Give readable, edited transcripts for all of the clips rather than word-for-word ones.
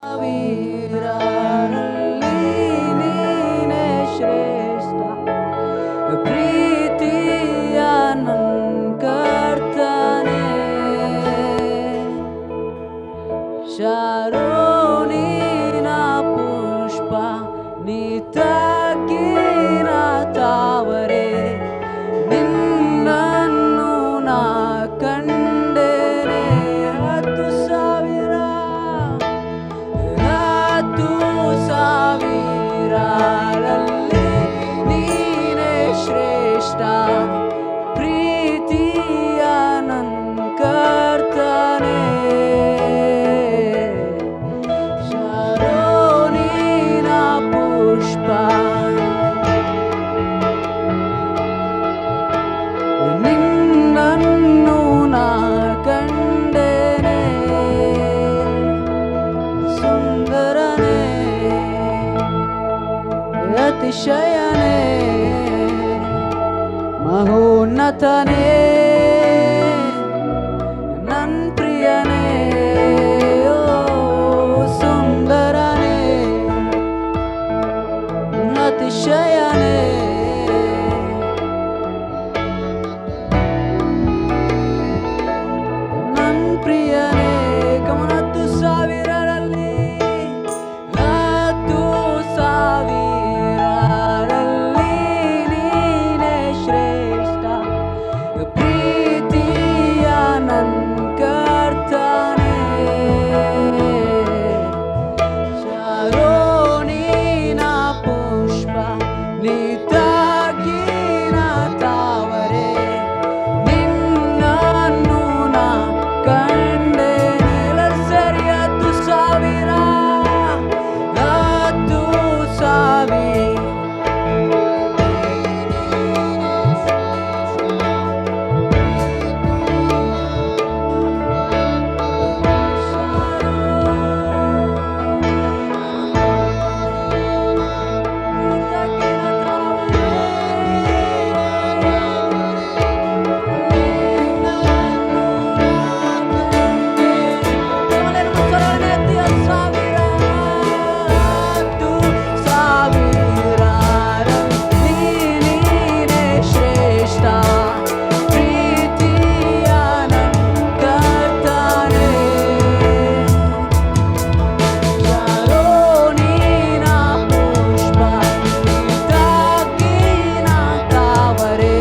ಸಾವಿರರಲ್ಲಿ ನೀನೇ ಶ್ರೇಷ್ಠ ಪ್ರೀತಿಯ ನನ್ ಕರ್ತನೇ ಶಾರೋನಿನ ಪುಷ್ಪ ನೀ ತಗ್ಗಿನ ತಾವರೆ ನಿನ್ನನ್ನು ನಾ ಕಂಡೆನೆ 10,000ರಲ್ಲಿ ನೀನೇ ಶ್ರೇಷ್ಠ ಪ್ರೀತಿಯ ನನ್ ಕರ್ತನೇ ಶಾರೋನಿನ ಪುಷ್ಪ ನಿನ್ನನ್ನು ನಾ ಕಂಡೆನೆ ಸುಂದರನೇ ಅತಿಶಯನೇ ಮಹೋನ್ನತನೇ ನನ್ ಪ್ರಿಯನೇ ಓ ಸುಂದರನೇ ಅತಿಶಯನೇ ನನ್ ಪ್ರಿಯನೇ ಕಮನ 10,000ರಲ್ಲಿ 10,000ರಲ್ಲಿ ನೀನೇ ಶ್ರೇಷ್ಠ ಪ್ರೀತಿಯ ನನ್ ಕರ್ತನೇ ಶಾರೋನಿನ ಪುಷ್ಪ ನೀ ತಗ್ಗಿನ ತಾವರೆ ನಿನ್ನನ್ನು ನಾ ಕಂಡೆನೆ ಎಲ್ಲರೂ ಸೇರಿ 10,000 ನೀನೇ ಶ್ರೇಷ್ಠ ಪ್ರೀತಿಯ ನನ್ ಕರ್ತನೇ ಶಾರೋನಿನ ಪುಷ್ಪ ತಗ್ಗಿನ ತಾವರೆ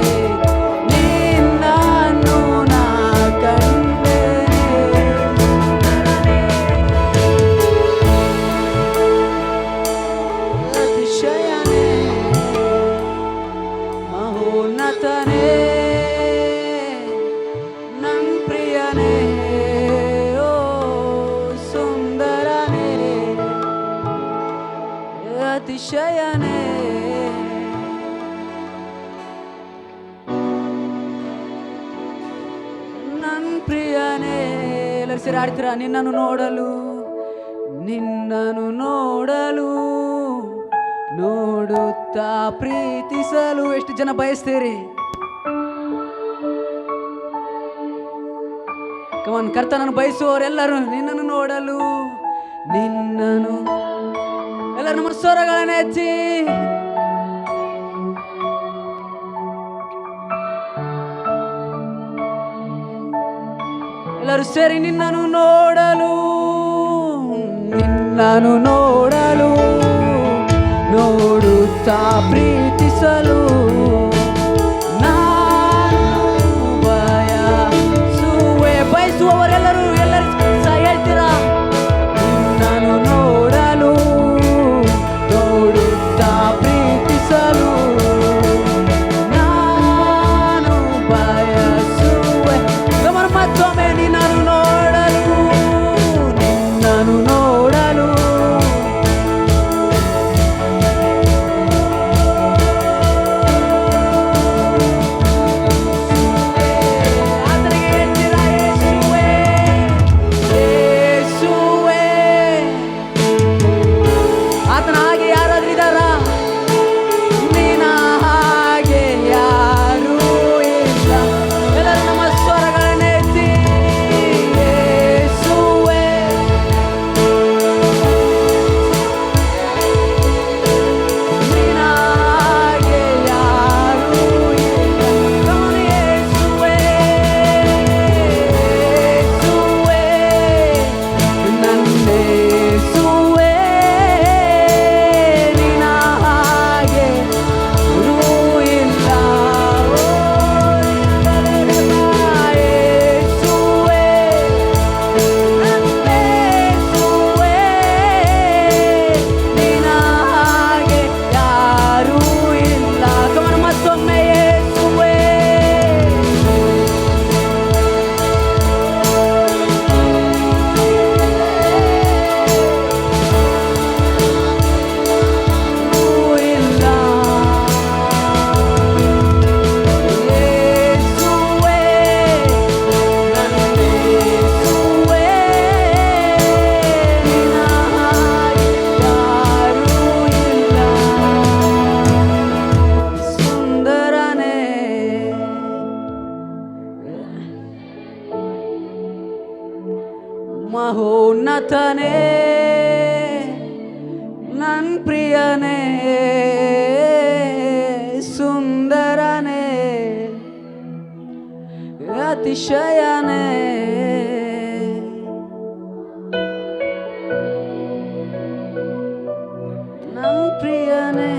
ನಿನ್ನನ್ನು ನಾ ಕಂಡೆನೆ ಅತಿಶಯನೇ ಮಹೋನ್ನತನೇ ನನ್ ಪ್ರಿಯನೇ ಓ ಸುಂದರನೇ ಅತಿಶಯನೇ ನನ್ ಪ್ರಿಯನೇ ಎಲ್ಲರೂ ಸೇರಿ ಆಡ್ತೀರಾ ನಿನ್ನನ್ನು ನೋಡಲು ನೋಡುತ್ತಾ ಪ್ರೀತಿಸಲು ಎಷ್ಟು ಜನ ಬಯಸ್ತೀರಿ ಕಮನ್ ಕರ್ತನನ್ನು ಬಯಸುವವರೆಲ್ಲರೂ ನಿನ್ನನ್ನು ನೋಡಲು ಎಲ್ಲರೂ ನಮ್ಮ ಸ್ವರಗಳನ್ನ ಎತ್ತಿ ಎಲ್ಲರೂ ಸೇರಿ ನಿನ್ನನ್ನು ನೋಡಲು ನೋಡುತ್ತಾ ಪ್ರೀತಿಸಲು ನಾನು ಬಯಸುವವರೆಲ್ಲರೂ ಸಹ ಹೇಳ್ತೀರಾ ನಿನ್ನನ್ನು ನೋಡುತ್ತಾ ಪ್ರೀತಿಸಲು ನಾನು ಬಯಸುವೆ ಗಮನ ಮತ್ತೊಮ್ಮೆ ನಿನ್ನನ್ನು ನೋಡಲು ನನ್ ಪ್ರಿಯನೇ ಸುಂದರನೇ ಅತಿಶಯನೇ ನನ್ ಪ್ರಿಯನೇ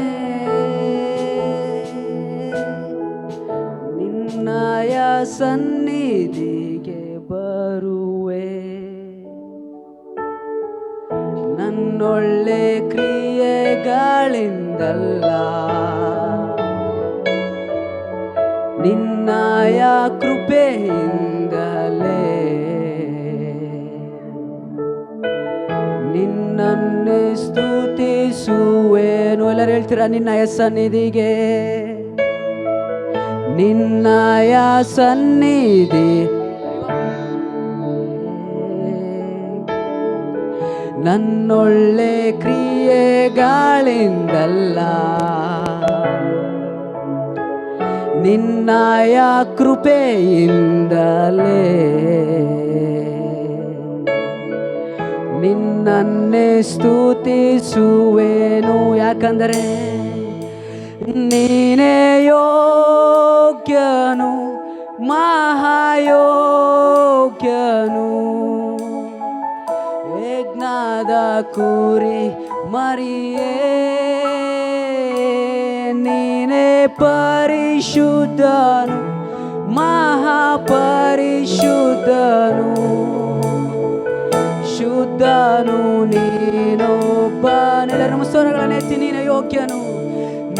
ನಿನ್ನಯ ಸನ್ನಿಧಿಗೆ ಬರುವೆ ನನ್ನೊಳ್ಳೆ ಕ್ರಿಯೆಗಳಿಂದಲ್ಲ ನಿನ್ನಯ ಕೃಪೆಯಿಂದಲೇ ನಿನ್ನನ್ನೇ ಸ್ತುತಿಸುವೆನು. ಎಲ್ಲರೂ ಹೇಳ್ತೀರಾ? ನಿನ್ನಯ ಸನ್ನಿಧಿಗೆ ನಿನ್ನಯ ಸನ್ನಿಧಿ ನನ್ನೊಳ್ಳೆ ಕ್ರಿಯೆಗಳಿಂದಲ್ಲ ನಿನ್ನಯ ಕೃಪೆಯಿಂದಲೇ ನಿನ್ನನ್ನೇ ಸ್ತುತಿಸುವೆನು. ಯಾಕಂದರೆ ನೀನೇ ಯೋಗ್ಯನು ಮಹಾಯೋಗ್ಯನು ಯಜ್ಞದ ಕುರಿ ಮರಿಯೇ ನೀನೇ ಪರಿಶುದ್ಧನು ಮಹಾಪರಿಶುದ್ಧನು ಶುದ್ಧನು ನೀನೊಬ್ಬನೇ. ನಮ್ಮ ಸ್ವರಗಳನ್ನು ಎತ್ತಿ ನೀನೇ ಯೋಗ್ಯನು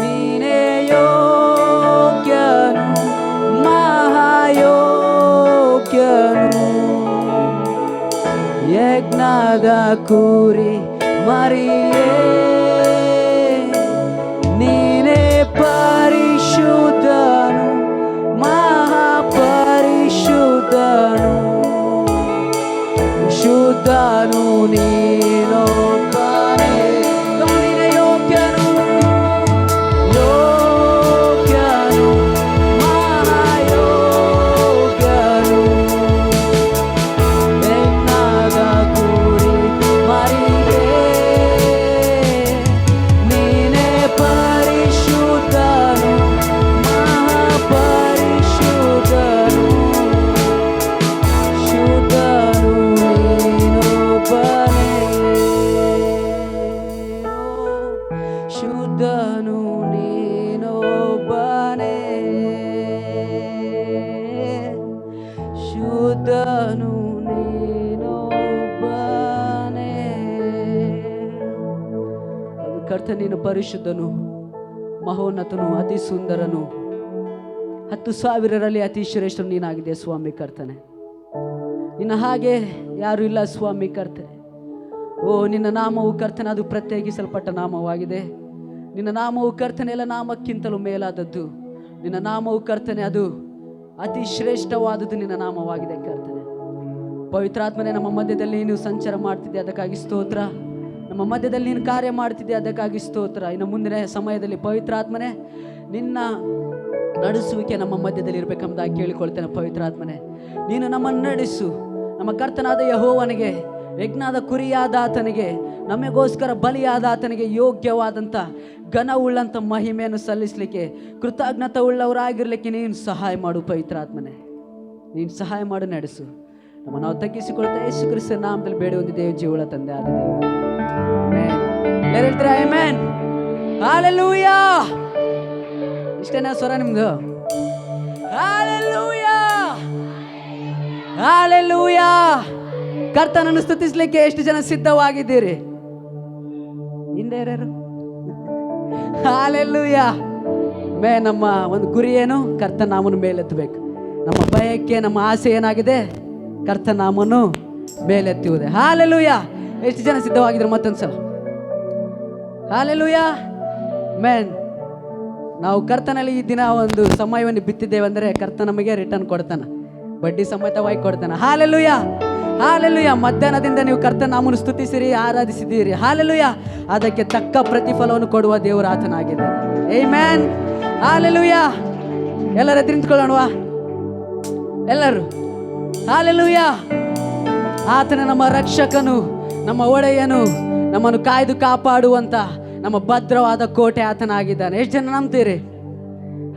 ನೀನೇ ಯೋಗ್ಯನು ಮಹಾಯೋಗ್ಯನು ಯಜ್ಞದ ಕುರಿ ಮರಿಯೇ ನೀನೇ ಪರಿಶುದ್ಧನು ಮಹಾಪರಿಶುದ್ಧನು ಶುದ್ಧನು ನೀನೊಬ್ಬನೇ. ನೀನೇ ಯೋಗ್ಯನು ಯೋಗ್ಯನು ಮಹಾಯೋಗ್ಯನು ಯಜ್ಞದ ಕುರಿ ಮರಿಯೇ ನೀನೇ ಪರಿಶುದ್ಧನು ಮಹಾಪರಿಶುದ್ಧನು ಶುದ್ಧನು ನೀನೊಬ್ಬನೇ ಶುದ್ಧನು ನೀನೊಬ್ಬನೇ ಶುದ್ಧನು ನೀನೊಬ್ಬನೇ. ಕರ್ತ ನೀನು ಪರಿಶುದ್ಧನು ಮಹೋನ್ನತನು ಅತಿ ಸುಂದರನು 10,000ರಲ್ಲಿ ಅತಿ ಶ್ರೇಷ್ಠನು ನೀನಾಗಿದೆ ಸ್ವಾಮಿ ಕರ್ತನೆ. ನಿನ್ನ ಹಾಗೆ ಯಾರು ಇಲ್ಲ ಸ್ವಾಮಿ ಕರ್ತನೆ. ಓ ನಿನ್ನ ನಾಮವು ಕರ್ತನೆ ಅದು ಪ್ರತ್ಯೇಕಿಸಲ್ಪಟ್ಟ ನಾಮವಾಗಿದೆ. ನಿನ್ನ ನಾಮವು ಕರ್ತನೆ ಎಲ್ಲ ನಾಮಕ್ಕಿಂತಲೂ ಮೇಲಾದದ್ದು. ನಿನ್ನ ನಾಮವು ಕರ್ತನೆ ಅದು ಅತಿ ಶ್ರೇಷ್ಠವಾದದ್ದು ನಿನ್ನ ನಾಮವಾಗಿದೆ ಕರ್ತನೆ. ಪವಿತ್ರಾತ್ಮನೇ ನಮ್ಮ ಮಧ್ಯದಲ್ಲಿ ನೀನು ಸಂಚಾರ ಮಾಡ್ತಿದ್ದೆ ಅದಕ್ಕಾಗಿ ಸ್ತೋತ್ರ. ನಮ್ಮ ಮಧ್ಯದಲ್ಲಿ ನೀನು ಕಾರ್ಯ ಮಾಡ್ತಿದ್ದೆ ಅದಕ್ಕಾಗಿ ಸ್ತೋತ್ರ. ಇನ್ನು ಮುಂದಿನ ಸಮಯದಲ್ಲಿ ಪವಿತ್ರಾತ್ಮನೇ ನಿನ್ನ ನಡೆಸುವಿಕೆ ನಮ್ಮ ಮಧ್ಯದಲ್ಲಿ ಇರಬೇಕೆಂಬುದಾಗಿ ಕೇಳಿಕೊಳ್ತೇನೆ. ಪವಿತ್ರಾತ್ಮನೇ ನೀನು ನಮ್ಮನ್ನು ನಡೆಸು. ನಮ್ಮ ಕರ್ತನಾದ ಯೆಹೋವನಿಗೆ ಯಜ್ಞದ ಕುರಿಯಾದ ಆತನಿಗೆ ನಮಗೋಸ್ಕರ ಬಲಿಯಾದ ಆತನಿಗೆ ಯೋಗ್ಯವಾದಂಥ ಘನವುಳ್ಳಂಥ ಮಹಿಮೆಯನ್ನು ಸಲ್ಲಿಸಲಿಕ್ಕೆ ಕೃತಜ್ಞತೆ ಉಳ್ಳವರಾಗಿರ್ಲಿಕ್ಕೆ ನೀನು ಸಹಾಯ ಮಾಡು ಪವಿತ್ರಾತ್ಮನೇ. ನೀನು ಸಹಾಯ ಮಾಡು ನಡೆಸು. ನಮ್ಮ ನಾವು ತಗ್ಗಿಸಿಕೊಳ್ತಾ ಯೇಸು ಕ್ರಿಸ್ತನ ನಾಮದಲ್ಲಿ ಬೇಡಿ ಹೊಂದಿದ್ದೇವೆ ಜೀವಳ ತಂದೆ ಆದ ದೇವರು. ಆಮೆನ್. ಹೇಳ್ತೀರಾ ಆಮೆನ್? ಹಲ್ಲೆಲೂಯಾ. ಇಷ್ಟೇನಾ ಸ್ವರ ನಿಮ್ದು? Hallelujah hallelujah. ಕರ್ತನನ್ನು ಸ್ತುತಿಸಲಿಕ್ಕೆ ಎಷ್ಟು ಜನ ಸಿದ್ಧವಾಗಿದ್ದೀರಿ? ಹಿಂದೆ ಯಾರು? ಹಲ್ಲೆಲೂಯಾ. ನಮ್ಮ ಒಂದು ಗುರಿ ಏನು? ಕರ್ತನ ನಾಮವನ್ನು ಮೇಲೆತ್ತಬೇಕು. ನಮ್ಮ ಬಯಕೆ ನಮ್ಮ ಆಸೆ ಏನಾಗಿದೆ? ಕರ್ತನ ನಾಮವನ್ನು ಮೇಲೆತ್ತುವುದೇ. ಹಲ್ಲೆಲೂಯಾ. ಎಷ್ಟು ಜನ ಸಿದ್ಧವಾಗಿದ್ರು? ಮತ್ತೊಂದ್ಸಲ ಹಲ್ಲೆಲೂಯಾ. ನಾವು ಕರ್ತನಲ್ಲಿ ಈ ದಿನ ಒಂದು ಸಮಯವನ್ನು ಬಿತ್ತಿದ್ದೇವೆ ಅಂದರೆ ಕರ್ತ ನಮಗೆ ರಿಟರ್ನ್ ಕೊಡ್ತಾನೆ, ಬಡ್ಡಿ ಸಮೇತವಾಗಿ ಕೊಡ್ತಾನೆ. Hallelujah hallelujah. ಮಧ್ಯಾಹ್ನದಿಂದ ನೀವು ಕರ್ತನ ನಾಮವನ್ನು ಸ್ತುತಿಸಿರಿ, ಆರಾಧಿಸಿದ್ದೀರಿ. ಹಲ್ಲೆಲೂಯಾ. ಅದಕ್ಕೆ ತಕ್ಕ ಪ್ರತಿಫಲವನ್ನು ಕೊಡುವ ದೇವರ ಆತನಾಗಿದ್ದಾನೆ. ಆಮೆನ್. ಹಲ್ಲೆಲೂಯಾ. ಎಲ್ಲರೂ ನಿಂತ್ಕೊಳ್ಳೋಣವಾ? ಎಲ್ಲರೂ ಹಲ್ಲೆಲೂಯಾ. ಆತನ ನಮ್ಮ ರಕ್ಷಕನು, ನಮ್ಮ ಒಡೆಯನು ನಮ್ಮನ್ನು ಕಾಯ್ದು ಕಾಪಾಡುವಂತ ನಮ್ಮ ಭದ್ರವಾದ ಕೋಟೆ ಆತನಾಗಿದ್ದಾನೆ. ಎಷ್ಟು ಜನ ನಂಬ್ತೀರಿ?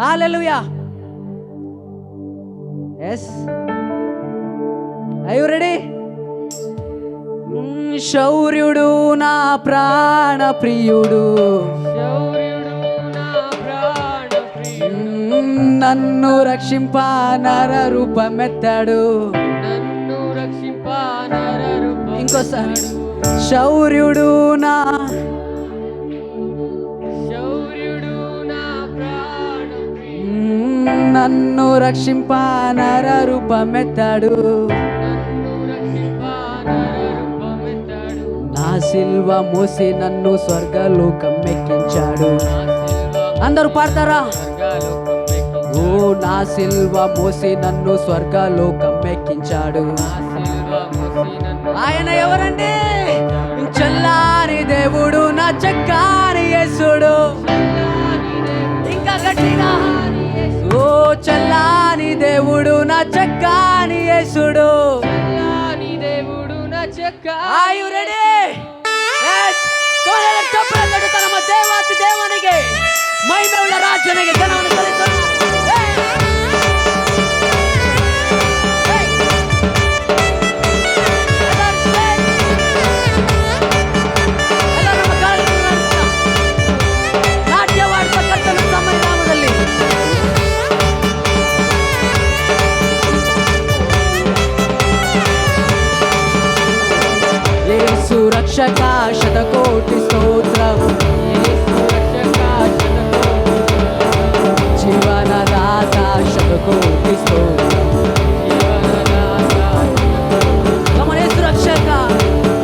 Hallelujah. Yes, are you ready? ಶೌರ್ಯುಡು నా ప్రాణ ప్రియుడు, నన్ను రక్షింప నర రూపమెత్తాడు. ఇంకోసారి, శౌర్యుడు నా నన్ను రక్షింప నర రూపమెత్తాడు. నా సిల్వ మోసి నన్ను స్వర్గలోకం ఎక్కించాడు. అందరూ పాడతారా? ఓ నా సిల్వ మోసి నన్ను స్వర్గలోకం ఎక్కించాడు. ఆయన ఎవరండి? చల్లారి దేవుడు, నా చక్కాని యేసుడు. ఇంకా గట్టిగా, ఓ చల్లాని దేవుడు, నా చక్కాని యేసుడు. Are you ready? Yes. ನಮ್ಮ ದೇವಾತಿ ದೇವನಿಗೆ ಮಹಿಮೆಯುಳ್ಳ ರಾಜನಿಗೆ ಘನವನ್ನು ಸಲ್ಲಿಸೋಣ. ನಾಟ್ಯವಾಡ್ತಕ್ಕಂಥ ನಮ್ಮ ನಾಮದಲ್ಲಿ సురక్షక శతకోటి స్తోత్రం, జీవనదాత శతకోటి స్తోత్రం. గమనే సురక్షక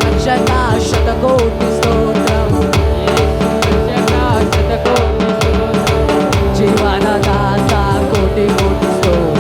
రక్షక శతకోటి స్తోత్రం, జీవనదాత కోటి కోటి స్తోత్రం.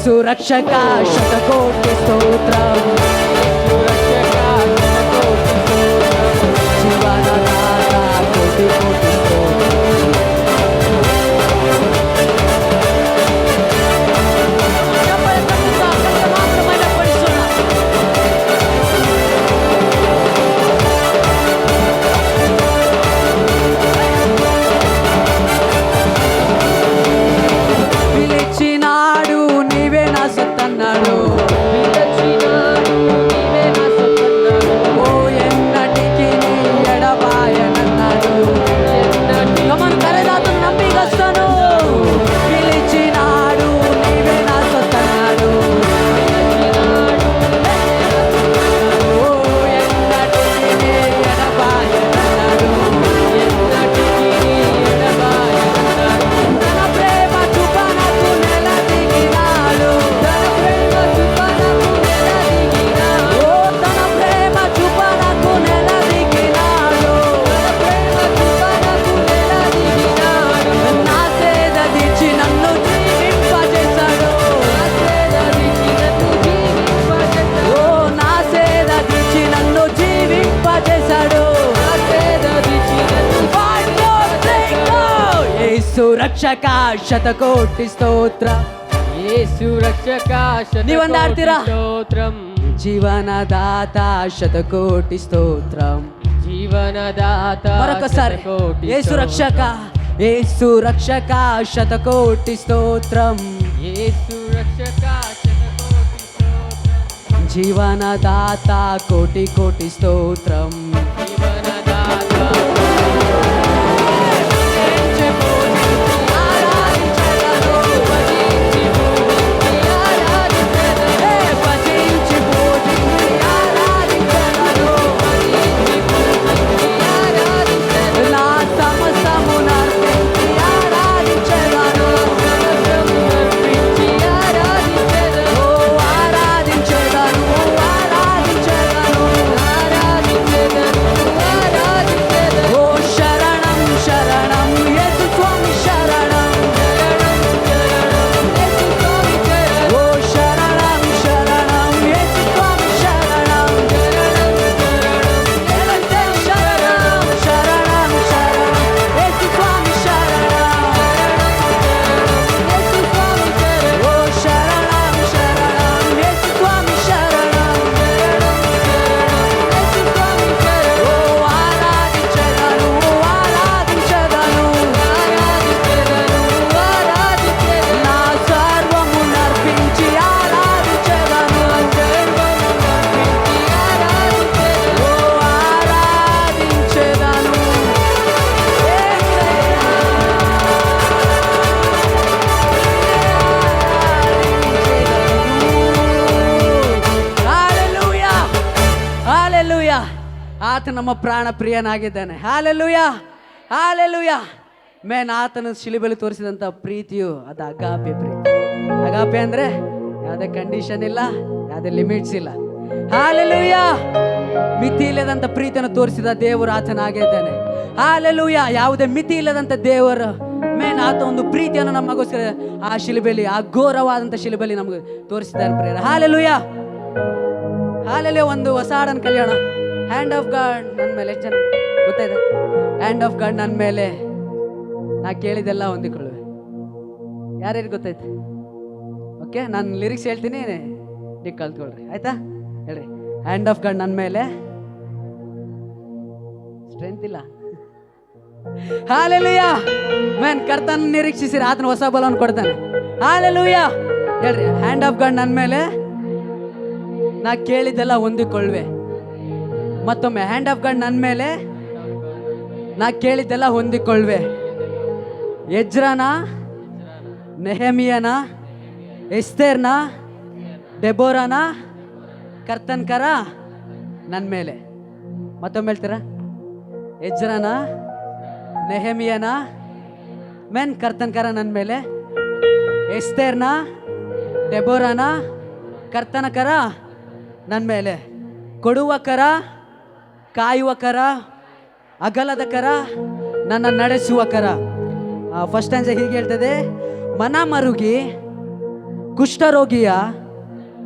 సురక్షక శతకోటి స్తోత్రం, జీవనదాత కోటి కోటి స్తోత్రం. పిలిచినాడు నీవే నా సత్తన్నాడు, పిలిచినాడు ಯೇಸು ರಕ್ಷಕ ಶತಕೋಟಿ ಸ್ತೋತ್ರ. ಯೇಸು ರಕ್ಷಕ ನೀವೊಂದು ಹಾಡ್ತೀರಾ? ಸ್ತೋತ್ರಂ. ಜೀವನದಾತ ಶತಕೋಟಿ ಸ್ತೋತ್ರಂ. ಜೀವನದಾತ ಮರೊಕಸಾರಿ ಯೇಸು ರಕ್ಷಕ, ಯೇಸು ರಕ್ಷಕ ಶತಕೋಟಿ ಸ್ತೋತ್ರಂ. ಯೇಸು ರಕ್ಷಕ ಶತಕೋಟಿ ಸ್ತೋತ್ರಂ. ಜೀವನದಾತ ಕೋಟಿ ಕೋಟಿ ಸ್ತೋತ್ರಂ. ಜೀವನದಾತ ಆತ ನಮ್ಮ ಪ್ರಾಣ ಪ್ರಿಯನಾಗಿದ್ದಾನೆ. Hallelujah, hallelujah. ಮೇನ್ ಆತನ ಶಿಲುಬೆಯಲ್ಲಿ ತೋರಿಸಿದಂಥ ಪ್ರೀತಿಯು ಅದು ಅಗಾಪೆ ಪ್ರೀತಿ. ಅಗಾಪೆ ಅಂದರೆ ಯಾವುದೇ ಕಂಡೀಷನ್ ಇಲ್ಲ, ಯಾವುದೇ ಲಿಮಿಟ್ಸ್ ಇಲ್ಲ. ಹಾಲೆಲೂಯ. ಮಿತಿ ಇಲ್ಲದಂಥ ಪ್ರೀತಿಯನ್ನು ತೋರಿಸಿದ ದೇವರು ಆತನಾಗಿದ್ದಾನೆ. ಹಾಲೆಲೂಯ. ಯಾವುದೇ ಮಿತಿ ಇಲ್ಲದಂಥ ದೇವರು ಮೇನ್ ಆತ ಒಂದು ಪ್ರೀತಿಯನ್ನು ನಮಗೋಸ್ಕರ ಆ ಶಿಲುಬೆಯಲ್ಲಿ, ಆ ಘೋರವಾದಂಥ ಶಿಲುಬೆಯಲ್ಲಿ ನಮಗೆ ತೋರಿಸಿದ್ದಾನೆ ಪ್ರಿಯರ. Hallelujah, hallelujah. ಒಂದು ಹೊಸ ಹಾಡನ್ನು ಕಲಿಯೋಣ. ಹ್ಯಾಂಡ್ ಆಫ್ ಗಾಡ್ ನನ್ನ ಮೇಲೆ. ಎಷ್ಟು ಜನ ಗೊತ್ತಾಯ್ತು? ಹ್ಯಾಂಡ್ ಆಫ್ ಗಾಡ್ ನನ್ನ ಮೇಲೆ ನಾ ಕೇಳಿದೆಲ್ಲ ಹೊಂದಿಕೊಳ್ಳುವೆ. ಯಾರ್ಯಾರು ಗೊತ್ತಾಯ್ತು? ಓಕೆ, ನಾನು ಲಿರಿಕ್ಸ್ ಹೇಳ್ತೀನಿ, ನೀವು ಕಲ್ತ್ಕೊಳ್ರಿ ಆಯ್ತಾ? ಹೇಳ್ರಿ. ಹ್ಯಾಂಡ್ ಆಫ್ ಗಾಡ್ ನನ್ನ ಮೇಲೆ ಸ್ಟ್ರೆಂತ್ ಇಲ್ಲ. ಹಾಲೆಲೂಯ. ಮೇನ್ ಕರ್ತನ ನಿರೀಕ್ಷಿಸಿರಿ, ಆತನ ಹೊಸ ಬಲವನ್ನು ಕೊಡ್ತಾನೆ. ಹಾಲೆಲೂಯ. ಹೇಳ್ರಿ. ಹ್ಯಾಂಡ್ ಆಫ್ ಗಾಡ್ ನನ್ನ ಮೇಲೆ ನಾ ಕೇಳಿದ್ದೆಲ್ಲ ಹೊಂದಿಕೊಳ್ಳುವೆ. ಮತ್ತೊಮ್ಮೆ, ಹ್ಯಾಂಡ್ ಆಫ್ ಗಾಡ್ ನನ್ನ ಮೇಲೆ ನಾ ಕೇಳಿದ್ದೆಲ್ಲ ಹೊಂದಿಕೊಳ್ಳುವೆ. ಎಜ್ರನ, ನೆಹಮಿಯನ, ಎಸ್ತೇರ್ನ, ಡೆಬೋರನ ಕರ್ತನ್ಕರ ನನ್ನ ಮೇಲೆ. ಮತ್ತೊಮ್ಮೆ ಹೇಳ್ತೀರಾ? ಎಜ್ರನ, ನೆಹಮಿಯನ ಮೇನ್ ಕರ್ತನ್ಕರ ನನ್ನ ಮೇಲೆ. ಎಸ್ತೇರ್ನ, ಡೆಬೋರನ ಕರ್ತನ ಕರ ನನ್ನ ಮೇಲೆ. ಕೊಡುವ ಕರ, ಕಾಯುವ ಕರ, ಅಗಲದ ಕರ, ನನ್ನ ನಡೆಸುವ ಕರ. ಫಸ್ಟ್ ಸ್ಟ್ಯಾನ್ಜ ಹೀಗೆ ಹೇಳ್ತದೆ: ಮನ ಮರುಗಿ ಕುಷ್ಠರೋಗಿಯ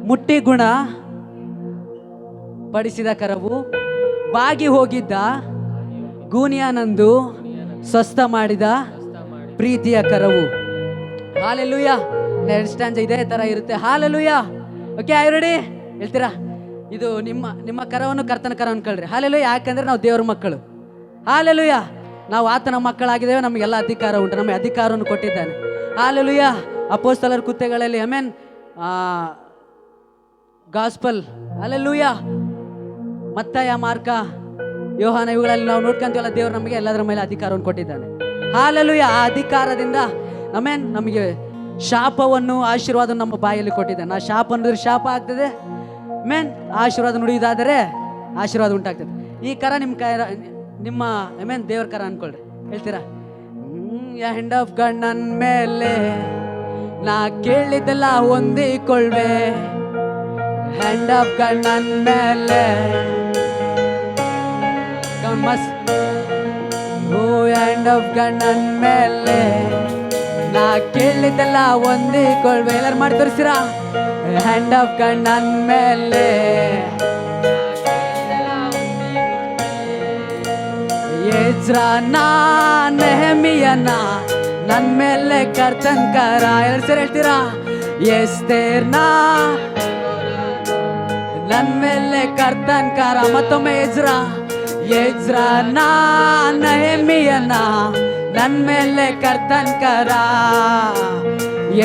ಮುಟ್ಟಿ ಗುಣ ಪಡಿಸಿದ ಕರವು, ಬಾಗಿ ಹೋಗಿದ್ದ ಗೂನಿಯನಂದು ಸ್ವಸ್ಥ ಮಾಡಿದ ಪ್ರೀತಿಯ ಕರವು. ಹಾಲೆಲೂಯ. ನೆಕ್ಸ್ಟ್ ಸ್ಟ್ಯಾನ್ಜ ಇದೇ ಥರ ಇರುತ್ತೆ. ಹಾಲೆಲೂಯ. Okay, I ready? ಹೇಳ್ತೀರಾ? ಇದು ನಿಮ್ಮ ಕರವನ್ನು ಕರ್ತನ ಕರ ಅನ್ಕೊಳ್ರಿ. ಹಾಲೆಲೂಯ. ಯಾಕಂದ್ರೆ ನಾವು ದೇವ್ರ ಮಕ್ಕಳು. ಹಾಲೆಲೂಯ. ನಾವು ಆತನ ಮಕ್ಕಳಾಗಿದ್ದೇವೆ. ನಮಗೆಲ್ಲ ಅಧಿಕಾರ ಉಂಟು. ನಮಗೆ ಅಧಿಕಾರವನ್ನು ಕೊಟ್ಟಿದ್ದಾನೆ. ಹಾಲೆಲೂಯ. ಅಪೊಸ್ತಲರ ಕೃತ್ಯಗಳಲ್ಲಿ ಆಮೇನ್ ಗಾಸ್ಪಲ್, ಹಾಲೆಲೂಯ, ಮತ್ತಾಯ, ಮಾರ್ಕ, ಯೋಹಾನ ಇವುಗಳಲ್ಲಿ ನಾವು ನೋಡ್ಕೊಂತೀವಲ್ಲ, ದೇವರು ನಮಗೆ ಎಲ್ಲದರ ಮೇಲೆ ಅಧಿಕಾರವನ್ನು ಕೊಟ್ಟಿದ್ದಾನೆ. ಹಾಲೆಲೂಯ. ಆ ಅಧಿಕಾರದಿಂದ ಆಮೇನ್ ನಮಗೆ ಶಾಪವನ್ನು ಆಶೀರ್ವಾದ ನಮ್ಮ ಬಾಯಲ್ಲಿ ಕೊಟ್ಟಿದ್ದಾನೆ. ಆ ಶಾಪ ಅಂದ್ರೆ ಶಾಪ ಆಗ್ತದೆ, ಮೇನ್ ಆಶೀರ್ವಾದ ನುಡಿಯುವುದಾದರೆ ಆಶೀರ್ವಾದ ಉಂಟಾಗ್ತದೆ. ಈ ಕರ ನಿಮ್ಮ ಆಮೇನ್ ದೇವ್ರ ಕರ ಅನ್ಕೊಳ್ರಿ. ಹೇಳ್ತೀರಾ? ಹ್ಯಾಂಡ್ ಆಫ್ ಗಾಡ್ ನನ್ನ ಮೇಲೆ ನಾ ಕೇಳಿದ್ದೆಲ್ಲ ಹೊಂದಿಕೊಳ್ಳ್ವೆ. ಹ್ಯಾಂಡ್ ಆಫ್ ಗಾಡ್ ನನ್ನ ಮೇಲೆ ಓ ಹ್ಯಾಂಡ್ ಆಫ್ ಗಾಡ್ ನನ್ನ ಮೇಲೆ ನಾ ಕೇಳಿದ್ದೆಲ್ಲ ಹೊಂದಿಕೊಳ್ಳ್ವೆ. ಎಲ್ಲರೂ ಮಾಡಿ ತೋರಿಸ್ತೀರಾ? ಹ್ಯಾಂಡ್ ಆಫ್ ಗಾಡ್ ನನ್ನ ಮೇಲೆ ಎಜ್ರನ, ನೆಹಮಿಯನ ನನ್ ಮೇಲೆ ಕರ್ತನ್ ಕರ. ಎರಡು ಸೇರಿ ಹೇಳ್ತೀರಾ? ಎಸ್ತೇರ್ನ ನನ್ ಮೇಲೆ ಕರ್ತನ್ ಕರ. ಮತ್ತೊಮ್ಮೆ ಎಜ್ರನ ನೆಹೆಮೀಯನ ನನ್ ಮೇಲೆ ಕರ್ತನ್ ಕರ.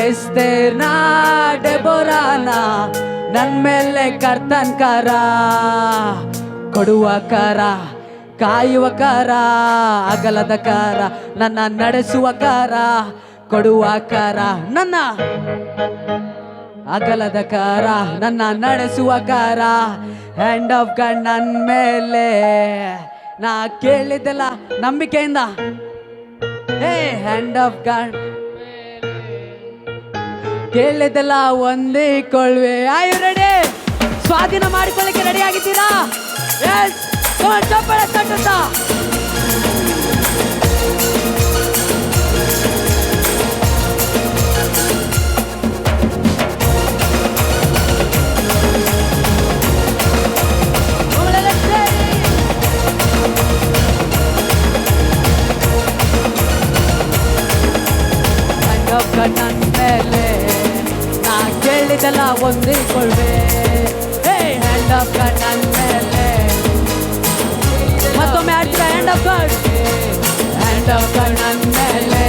ಎಸ್ತೇರ್ನ ಡೆಬೋರಾನ ನನ್ ಮೇಲೆ ಕರ್ತನ್ ಕರ. ಕೊಡುವ ಕರ, ಕಾಯುವ ಕರ, ಅಗಲದ ಕರ, ನನ್ನ ನಡೆಸುವ ಕರ. ಕೊಡುವ ಕರ, ನನ್ನ ಅಗಲದ ಕರ, ನನ್ನ ನಡೆಸುವ ಕರ. ಹ್ಯಾಂಡ್ ಆಫ್ ಗಾಡ್ ನನ್ನ ಮೇಲೆ. ನಾ ಕೇಳಿದ್ದೆಲ್ಲ ನಂಬಿಕೆಯಿಂದ. ಹೇ hand of god ಕೇಳಿದ್ದೆಲ್ಲ ಹೊಂದಿಕೊಳ್ಳುವೆ. Ayu ready? ಸ್ವಾಧೀನ ಮಾಡಿಕೊಳ್ಳಿಕ್ಕೆ ರೆಡಿ ಆಗಿದ್ದೀರಾ? ಎಸ್, ಚಪ್ಪಳೆ ತಟ್ಟುತ್ತಾ ನನ್ನ ಮೇಲೆ ನಾ ಕೇಳಿದೆಲ್ಲ ಹೊಂದಿಕೊಳ್ಳುವೆ. ಹ್ಯಾಂಡ್ ಆಫ್ ಗಾಡ್ ನನ್ನ ಮೇಲೆ. ಮತ್ತೊಮ್ಮೆ ಆಡ್ತೀರಾ? Hand of God, hand of God ನನ್ನ ಮೇಲೆ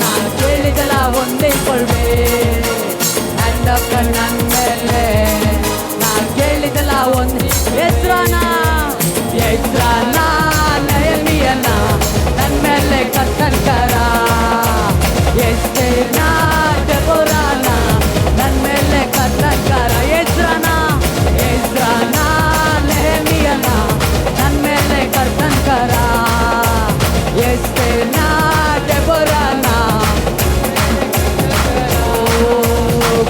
ನಾ ಕೇಳಿದೆಲ್ಲ ಹೊಂದಿಕೊಳ್ಳುವೆ. ಹ್ಯಾಂಡ್ ಆಫ್ ಗಾಡ್ ನನ್ನ ಮೇಲೆ ನಾ ಕೇಳಿದೆಲ್ಲ ಹೊಂದಿ. ಎಜ್ರನ ನೆಹೆಮೀಯನ ನನ್ನ ಮೇಲೆ ಕರ್ತನ್ ಕರ. ಎಸ್ತೇರ್ನ ಡೆಬೋರಾನ ನನ್ನ ಮೇಲೆ ಕರ್ತನ್ ಕರ. ಎಜ್ರನ ನೆಹೆಮೀಯನ ನನ್ನ ಮೇಲೆ ಕರ್ತನ್ ಕರ. ಎಸ್ತೇರ್ನ ಡೆಬೋರಾನ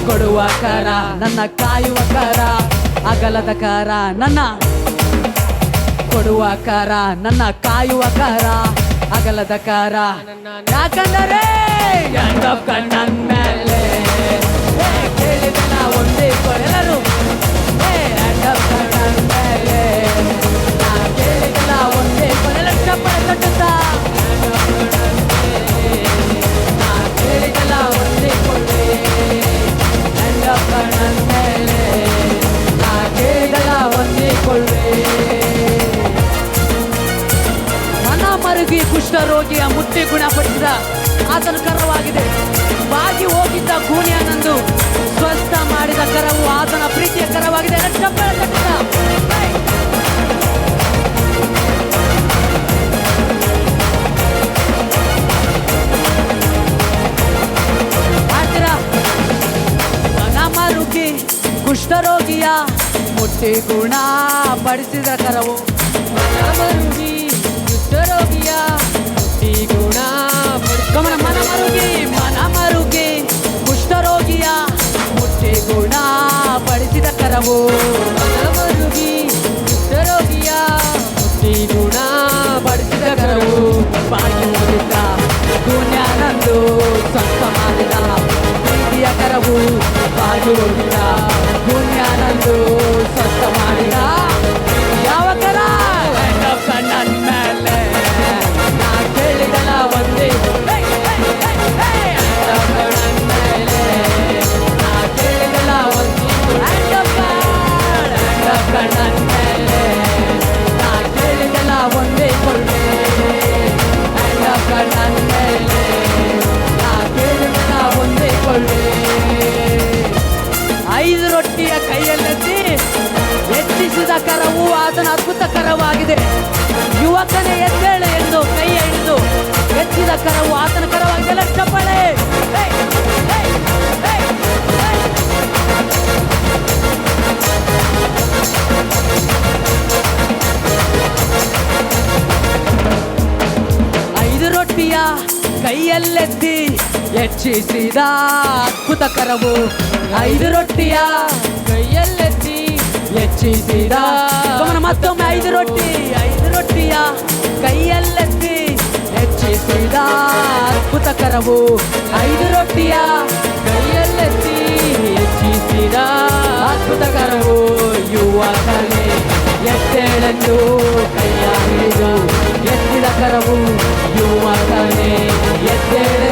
ಕೊಡುವ ಕರ, ನನ್ನ ಕಾಯುವ ಕರ, ಅಗಲದ ಕರ, ನನ್ನ ಕೊಡುವ ಕರ, ನನ್ನ ಕಾಯುವ ಕರ, ಅಗಲದ ಕರ. ಯಾಕಂದರೆ ಹ್ಯಾಂಡ್ ಆಫ್ ಗಾಡ್ ನನ್ನ ಮೇಲೆ ಕೇಳಿದೆಲ್ಲ ಹೊಂದಿಕೊಳ್ಳಿ. ಎಲ್ಲರೂ ಹ್ಯಾಂಡ್ ಆಫ್ ಗಾಡ್ ನನ್ನ ಮೇಲೆ ನಾ ಕೇಳಿದೆಲ್ಲ ಹೊಂದಿಕೊಳ್ಳಿ. ಎಲ್ಲ ಚಪ್ಪಳೆ ತಟ್ಟುತ್ತಾ ನಾ ಕೇಳಿದೆಲ್ಲ ಹೊಂದಿಕೊಳ್ಳಿ. ಹ್ಯಾಂಡ್ ಆಫ್ ಗಾಡ್ ನನ್ನ ಮೇಲೆ ನಾ ಕೇಳಿದೆಲ್ಲ ಹೊಂದಿಕೊಳ್ಳಿ. ಮರುಗಿ ಕುಷ್ಠರೋಗಿಯ ಮುಟ್ಟಿ ಗುಣಪಡಿಸಿದ ಆತನ ಕರವಾಗಿದೆ. ಬಾಗಿ ಹೋಗಿದ್ದ ಗೂಣಿಯನಂದು ಸ್ವಸ್ಥ ಮಾಡಿದ ಕರವು ಆತನ ಪ್ರೀತಿಯ ಕರವಾಗಿದೆ. ಮರುಗಿ ಕುಷ್ಠರೋಗಿಯ ಮುಟ್ಟಿ ಗುಣ ಪಡಿಸಿದ ಕರವು. ಮರುಗಿ ಕುಷ್ಠರೋಗಿಯ ಮುಟ್ಟಿ ಗುಣ ಗಮನ. ಮನಮರುಗಿ ಕುಷ್ಠರೋಗಿಯ ಮುಟ್ಟಿ ಗುಣ ಪಡಿಸಿದ ಕರವು. ಮನಮರುಗಿ ಕುಷ್ಠರೋಗಿಯ ಮುಟ್ಟಿ ಗುಣ ಪಡಿಸಿದ ಕರವು. ಬಾಗಿ ಹೋಗಿದ್ದ ಗೂಣ್ಯನಂದು ಸ್ವಸ್ಥ ಮಾಡಿದ ಪ್ರೀತಿಯ ಕರವು. ಬಾಗಿ ಹೋಗಿದ್ದ ಗೂಣ್ಯನಂದು ಸ್ವಸ್ಥ ಮಾಡಿದ ಯಾವ ಕರ? ಹ್ಯಾಂಡ್ ಆಫ್ ಗಾಡ್ ನನ್ನ ಮೇಲೆ ನಾ ಕೇಳಿದೆಲ್ಲ ಒಂದೇ. ಹ್ಯಾಂಡ್ ಆಫ್ ಗಾಡ್ ನನ್ನ ಮೇಲೆ ನಾ ಕೇಳಿದೆಲ್ಲ ಒಂದೇ. ಹ್ಯಾಂಡ್ ಆಫ್ ಗಾಡ್ ನನ್ನ ಮೇಲೆ ನಾ ಕೇಳಿದೆಲ್ಲ ಒಂದೇ ಕೊಡುವೆ. ಹ್ಯಾಂಡ್ ಆಫ್ ಗಾಡ್ ನನ್ನ ಮೇಲೆ ನಾ ಕೇಳಿದೆಲ್ಲ ಒಂದೇ ಕೊಡುವೆ. 5 ರೊಟ್ಟಿಯ ಕೈಯಲ್ಲೆತ್ತಿ ಹೆಚ್ಚಿಸಿದ ಕರವು ಆತನ ಅದ್ಭುತ ಕರವಾಗಿದೆ. ಯುವಕನೇ ಎದ್ದೇಳು ಎಂದು ಕೈಯ ಹಿಡಿದು ಎತ್ತಿದ ಕರವು ಆತನ ಕರವಾಗಿದೆ. ಚಪ್ಪಳೆ. ರೊಟ್ಟಿಯ ಕೈಯಲ್ಲೆತ್ತಿ ಹೆಚ್ಚಿಸಿದ ಅದ್ಭುತ ಕರವು. 5 ರೊಟ್ಟಿಯ ಕೈಯಲ್ಲೆತ್ತಿ ಹೆಚ್ಚಿಸಿದ ಗಮನ. ಮತ್ತೊಮ್ಮೆ 5 ರೊಟ್ಟಿಯ ಕೈಯಲ್ಲೆತ್ತಿ ಹೆಚ್ಚಿಸಿದ ಅದ್ಭುತ ಕರವು. 5 ರೊಟ್ಟಿಯ ಕೈಯಲ್ಲೆತ್ತಿ ಹೆಚ್ಚಿಸಿದ ಅದ್ಭುತ ಕರವು. ಯುವಕನೇ ಎದ್ದೇಳೆಂದು ಕೈಯ ಹಿಡಿದು ಎತ್ತಿದ ಕರವು. ಯುವಕನೇ ಎದ್ದೇಳೆ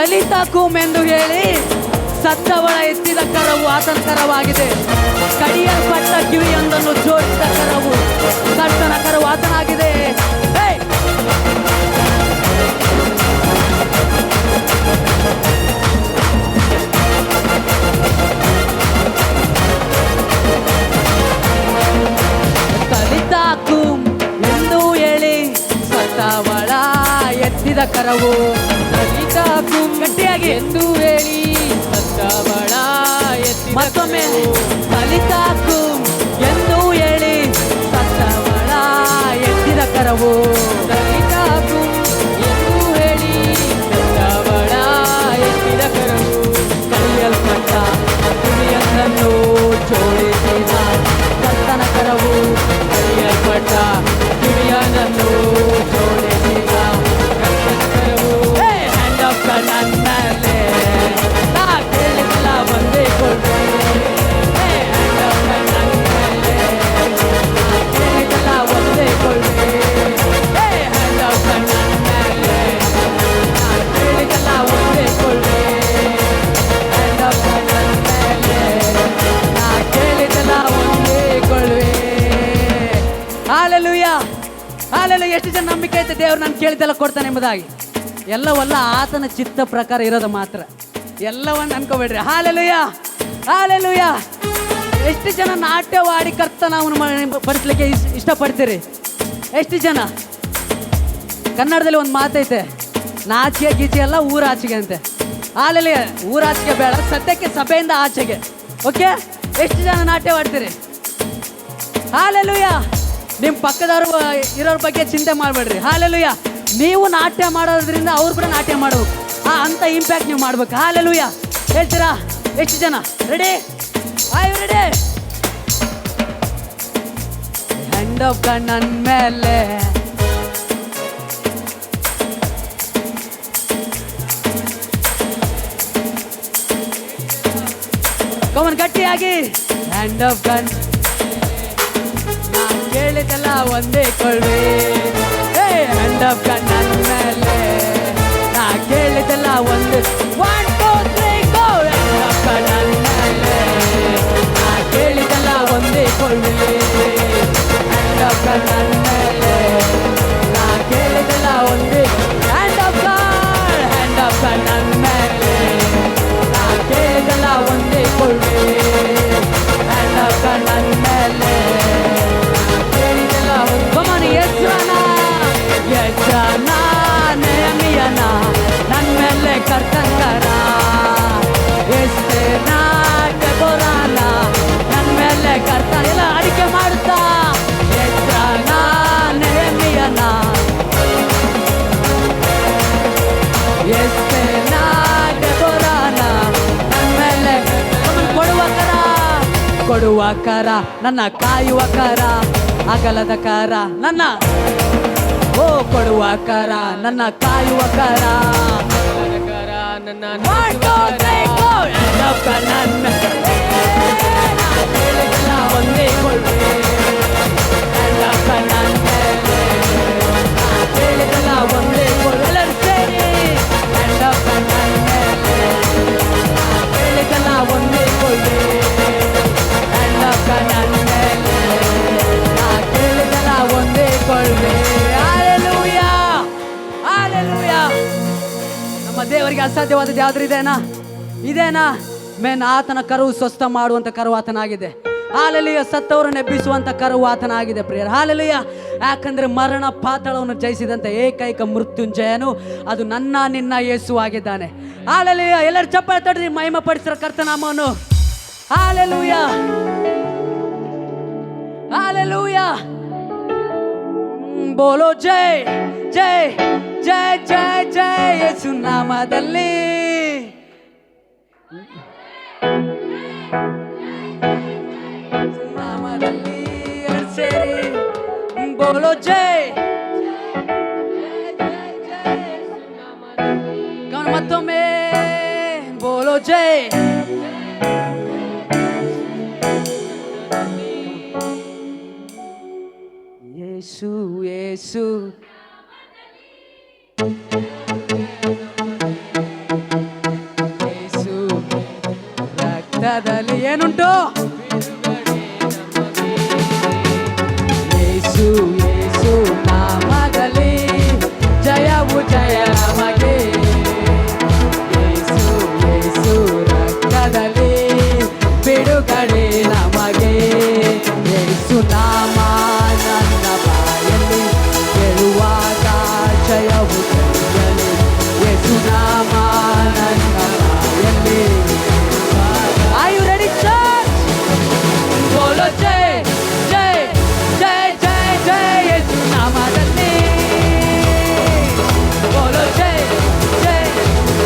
ತಲಿತಾಕುಮೆಂದು ಹೇಳಿ ಸತ್ತವಳ ಎತ್ತಿದ ಕರವು ಆತನ ಕರವಾಗಿದೆ. ಕಡಿಯಲ್ಪಟ್ಟ ಕಿವಿಯೊಂದನ್ನು ಜೋಡಿಸಿದ ಕರವು ಕರ್ತನ ಕರವು ಆತನಾಗಿದೆ. ತಲಿತಾಕು ಎಂದು ಹೇಳಿ ಸತ್ತವಳ ಎತ್ತಿದ ಕರವು ತಲಿತಾಕು ಗಟ್ಟಿಯಾಗಿ ಎಂದು ಹೇಳಿ ಸತ್ತವಳ ಎತ್ತಿದ ಮತ್ತೊಮ್ಮೆ ಕರವು. ತಲಿತಾಕು ಎಂದು ಹೇಳಿ ಸತ್ತವಳ ಎತ್ತಿದ ಕರವು ತಲಿತಾಕು ಎಂದು ಹೇಳಿ ಸತ್ತವಳ ಎತ್ತಿದ ಕರವು. ಕಲಿಯಲ್ಪಟ್ಟ ಕಿವಿಯೊಂದನ್ನು ಜೋಡಿಸಿದ ಕರ್ತನ ಕರವು ಕಲಿಯಲ್ಪಟ್ಟ ಕಿವಿಯನನ್ನು ಜೋಡಿಸಿದ ಕರ್ತನ ಕರವು. ಹ್ಯಾಂಡ್ ಆಫ್ ಗಾಡ್ ನನ್ನ ಮೇಲೆ ನಾ ಕೇಳಿಲ್ಲ ಒಂದೇ ಕೊಡ್ರೆ. ಹ್ಯಾಂಡ್ ಆಫ್ ಗಾಡ್ ನನ್ನ ಮೇಲೆ ನಾ ಕೇಳಿಲ್ಲ ಒಂದೇ ಕೊಡ್ರೆ. ಹ್ಯಾಂಡ್ ಆಫ್ ಗಾಡ್ ನನ್ನ ಮೇಲೆ ನಾ ಕೇಳಿಲ್ಲ ಒಂದೇ ಕೊಡ್ರೆ. ಹ್ಯಾಂಡ್ ಆಫ್ ಗಾಡ್ ನನ್ನ ಮೇಲೆ ನಾ ಕೇಳಿಲ್ಲ ಒಂದೇ ಕೊಡ್ವೆ. Hallelujah, hallelujah. ಎಷ್ಟು ಜನ ನಂಬಿಕೆ ಐತೆ ದೇವ್ರು ನಾನು ಕೇಳಿದ್ದೆಲ್ಲ ಕೊಡ್ತಾನೆ ಎಂಬುದಾಗಿ? ಎಲ್ಲವಲ್ಲ ಆತನ ಚಿತ್ತ ಪ್ರಕಾರ ಇರೋದು ಮಾತ್ರ. ಎಲ್ಲವನ್ನ ಅನ್ಕೋಬೇಡ್ರಿ. Hallelujah, hallelujah. ಎಷ್ಟು ಜನ ನಾಟ್ಯವಾಡಿ ಕರ್ತನ ಅವನು ಪಡಿಸ್ಲಿಕ್ಕೆ ಇಷ್ಟಪಡ್ತೀರಿ? ಎಷ್ಟು ಜನ? ಕನ್ನಡದಲ್ಲಿ ಒಂದು ಮಾತೈತೆ, ನಾಚಿಕೆ ಗೀಚೆ ಎಲ್ಲ ಊರಾಚೆಗೆ ಅಂತೆ. ಹಾಲೆಲೂಯಾ. ಊರಾಚೆಗೆ ಬೇಡ, ಸದ್ಯಕ್ಕೆ ಸಭೆಯಿಂದ ಆಚೆಗೆ. ಓಕೆ, ಎಷ್ಟು ಜನ ನಾಟ್ಯವಾಡ್ತೀರಿ? ಹಾಲೆಲೂಯಾ. ನಿಮ್ಮ ಪಕ್ಕದವ್ರು ಇರೋರ ಬಗ್ಗೆ ಚಿಂತೆ ಮಾಡಬೇಡ್ರಿ. ಹಾಲೆಲೂಯಾ. ನೀವು ನಾಟ್ಯ ಮಾಡೋದ್ರಿಂದ ಅವ್ರು ಕೂಡ ನಾಟ್ಯ ಮಾಡಬೇಕು. ಅಂತ ಇಂಪ್ಯಾಕ್ಟ್ ನೀವು ಮಾಡ್ಬೇಕು. ಹಾಲೆಲೂಯಾ. ಹೇಳ್ತೀರಾ? ಎಷ್ಟು ಜನ ready? Ready? Hand of God ನನ್ನ ಮೇಲೆ ಕಮನ್ ಗಟ್ಟಿಯಾಗಿ. ಹ್ಯಾಂಡ್ ಆಫ್ ಗಾಡ್ ನಾನು ಕೇಳಿದೆಲ್ಲ ಒಂದೇ ಕೊಳ್ವೆ. ಹ್ಯಾಂಡ್ ಆಫ್ ಗಾಡ್ ನನ್ನ ಮೇಲೆ ನಾ ಕೇಳಿದೆಲ್ಲ ಒಂದು 1 2 3 ಗೋ. ಹ್ಯಾಂಡ್ ಆಫ್ ಗಾಡ್ ನನ್ನ ಮೇಲೆ ನಾ ಕೇಳಿದೆಲ್ಲ ಒಂದೇ ಕೊಳ್ವೆ. ಹ್ಯಾಂಡ್ ಆಫ್ ಗಾಡ್ ನನ್ನ ಮೇಲೆ ನಾ ಕೇಳಿದೆಲ್ಲ ಒಂದೇ. Hand of God, hand of God ನನ್ನ ಮೇಲೆ ನಾ ಕೇಳಿದೆಲ್ಲ ಒಂದೇ ಕೊಳ್ವೆ. ಹ್ಯಾಂಡ್ ಆಫ್ ಗಾಡ್ ನನ್ನ ಮೇಲೆ ನೆಹೆಮೀಯನ ನನ್ನ ಮೇಲೆ ಕರ್ತಂಗರ. ಎಸ್ತೇರ ಡೆಬೋರನ ನನ್ನ ಮೇಲೆ ಕರ್ತನ. ಎಲ್ಲ ಅಡಿಕೆ ಮಾಡುತ್ತಾ ಎಸ್ರನ ನೆಹೆಮೀಯನ ಎಸ್ತೇರ ಡೆಬೋರನ ನನ್ನ ಮೇಲೆ ಕೊಡುವ ಕರ ನನ್ನ ಕಾಯುವ ಕರ ಅಗಲದ ಕರ ನನ್ನ ಕೊಡುವ ಕರ ನನ್ನ ಕಾಯುವ ಕರ ನನ್ನ ಒಂದೇ ಕೊಳ್ವೆ. ಹೇಳಿದಲ್ಲ ಒಂದೇ ಕೊಳ್ವೆ. ಎಲ್ಲರೂ ಸೇರಿ ಹೇಳಿದಲ್ಲ ಒಂದೇ ಕೊಳ್ವೆ. ಕೇಳಿದಲ್ಲ ಒಂದೇ ಕೊಳ್ವೆ. Hallelujah, hallelujah. ನಮ್ಮ ದೇವರಿಗೆ ಅಸಾಧ್ಯವಾದದ್ದು ಯಾವ್ದು ಇದೇನಾ? ಮೇನ್ ಆತನ ಕರುವು ಸ್ವಸ್ಥ ಮಾಡುವಂತ ಕರು ಆತನಾಗಿದೆ. ಹಾಲೆಲೂಯಾ. ಸತ್ತವರನ್ನು ಎಬ್ಬಿಸುವಂತ ಕರು ಆತನಾಗಿದೆ ಪ್ರಿಯರ. ಹಾಲೆಲೂಯಾ. ಯಾಕಂದ್ರೆ ಮರಣ ಪಾತಾಳವನ್ನು ಜಯಿಸಿದಂತ ಏಕೈಕ ಮೃತ್ಯುಂಜಯನು ಅದು ನನ್ನ ನಿನ್ನ ಯೇಸು ಆಗಿದ್ದಾನೆ. ಹಾಲೆಲೂಯಾ. ಎಲ್ಲರೂ ಚಪ್ಪಾಳೆ ತಡ್ರಿ, ಮಹಿಮೆ ಪಡಿಸಿರ ಕರ್ತನಾಮವನ್ನು. Hallelujah, hallelujah. ಬೋಲೋ ಜೈ ಜೈ ಜೈ ಜೈ ಜೈ ಯೇಸು ನಾಮದಲ್ಲಿ. ನಾಮದಲ್ಲಿ ಸೇರಿ ಬೋಲೋ ಜೈ. ಮತ್ತೊಮ್ಮೆ ಬೋಲೋ ಜೈ. ಯೇಸು ಯೇಸು ಏನುಂಟು? ಯೇಸು ಯೇಸು ನಾಮದಲ್ಲಿ ಜಯವು ಜಯ ನಮಗೆ. ಯೇಸು ಯೇಸು ರಕ್ತದಲ್ಲಿ ಬಿಡುಗಡೆ ನಮಗೆ. ಯೇಸು ನಾಮ ನನ್ನ ಬಾಯಲ್ಲಿ ಕೇಳುವಾಗ ಜಯವು ಜಯಲಿ. ಯೇಸು ನಾಮ ನನ್ನ ಬಾಯಲ್ಲಿ. Are you ready, church? ಬೋಲೋ ಜೈ ಜೈ ಜೈ ಜೈ ಜೈ ಯೇಸು ನಾಮದಲ್ಲಿ. ಬೋಲೋ ಜೈ ಜೈ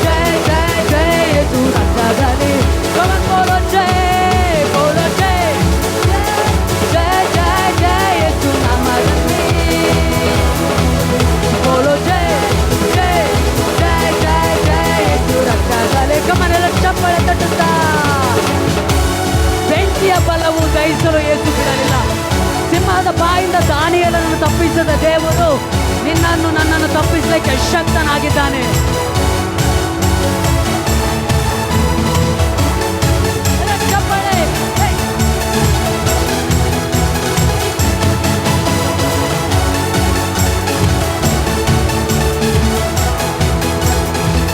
ಜೈ ಜೈ ಜೈ ಯೇಸು ರಕ್ತದಲ್ಲಿ. Come on, ಬೋಲೋ ಜೈ ಜೈ ಜೈ ಜೈ ಯೇಸು ನಾಮದಲ್ಲಿ. ಬೋಲೋ ಜೈ ಜೈ ಜೈ ಜೈ ಜೈ ಯೇಸು ರಕ್ತದಲ್ಲಿ. Come on, ಎಲ್ಲ ಚಪ್ಪಾಳೆ ತಟ್ಟುತ್ತಾ. ಬೆಂಕಿಯ ಬಲವು ದಹಿಸಲು ಯೇಸು ಬಿಡಲಿಲ್ಲ. ಸಿಂಹದ ಬಾಯಿಂದ ದಾನಿಯೇಲನನ್ನು ತಪ್ಪಿಸಿದ ದೇವರು ನಿನ್ನನ್ನು ನನ್ನನ್ನು ತಪ್ಪಿಸಲಿಕ್ಕೆ ಶಕ್ತನಾಗಿದ್ದಾನೆ. ಎಲ್ಲ ಚಪ್ಪಾಳೆ. ಹೇ.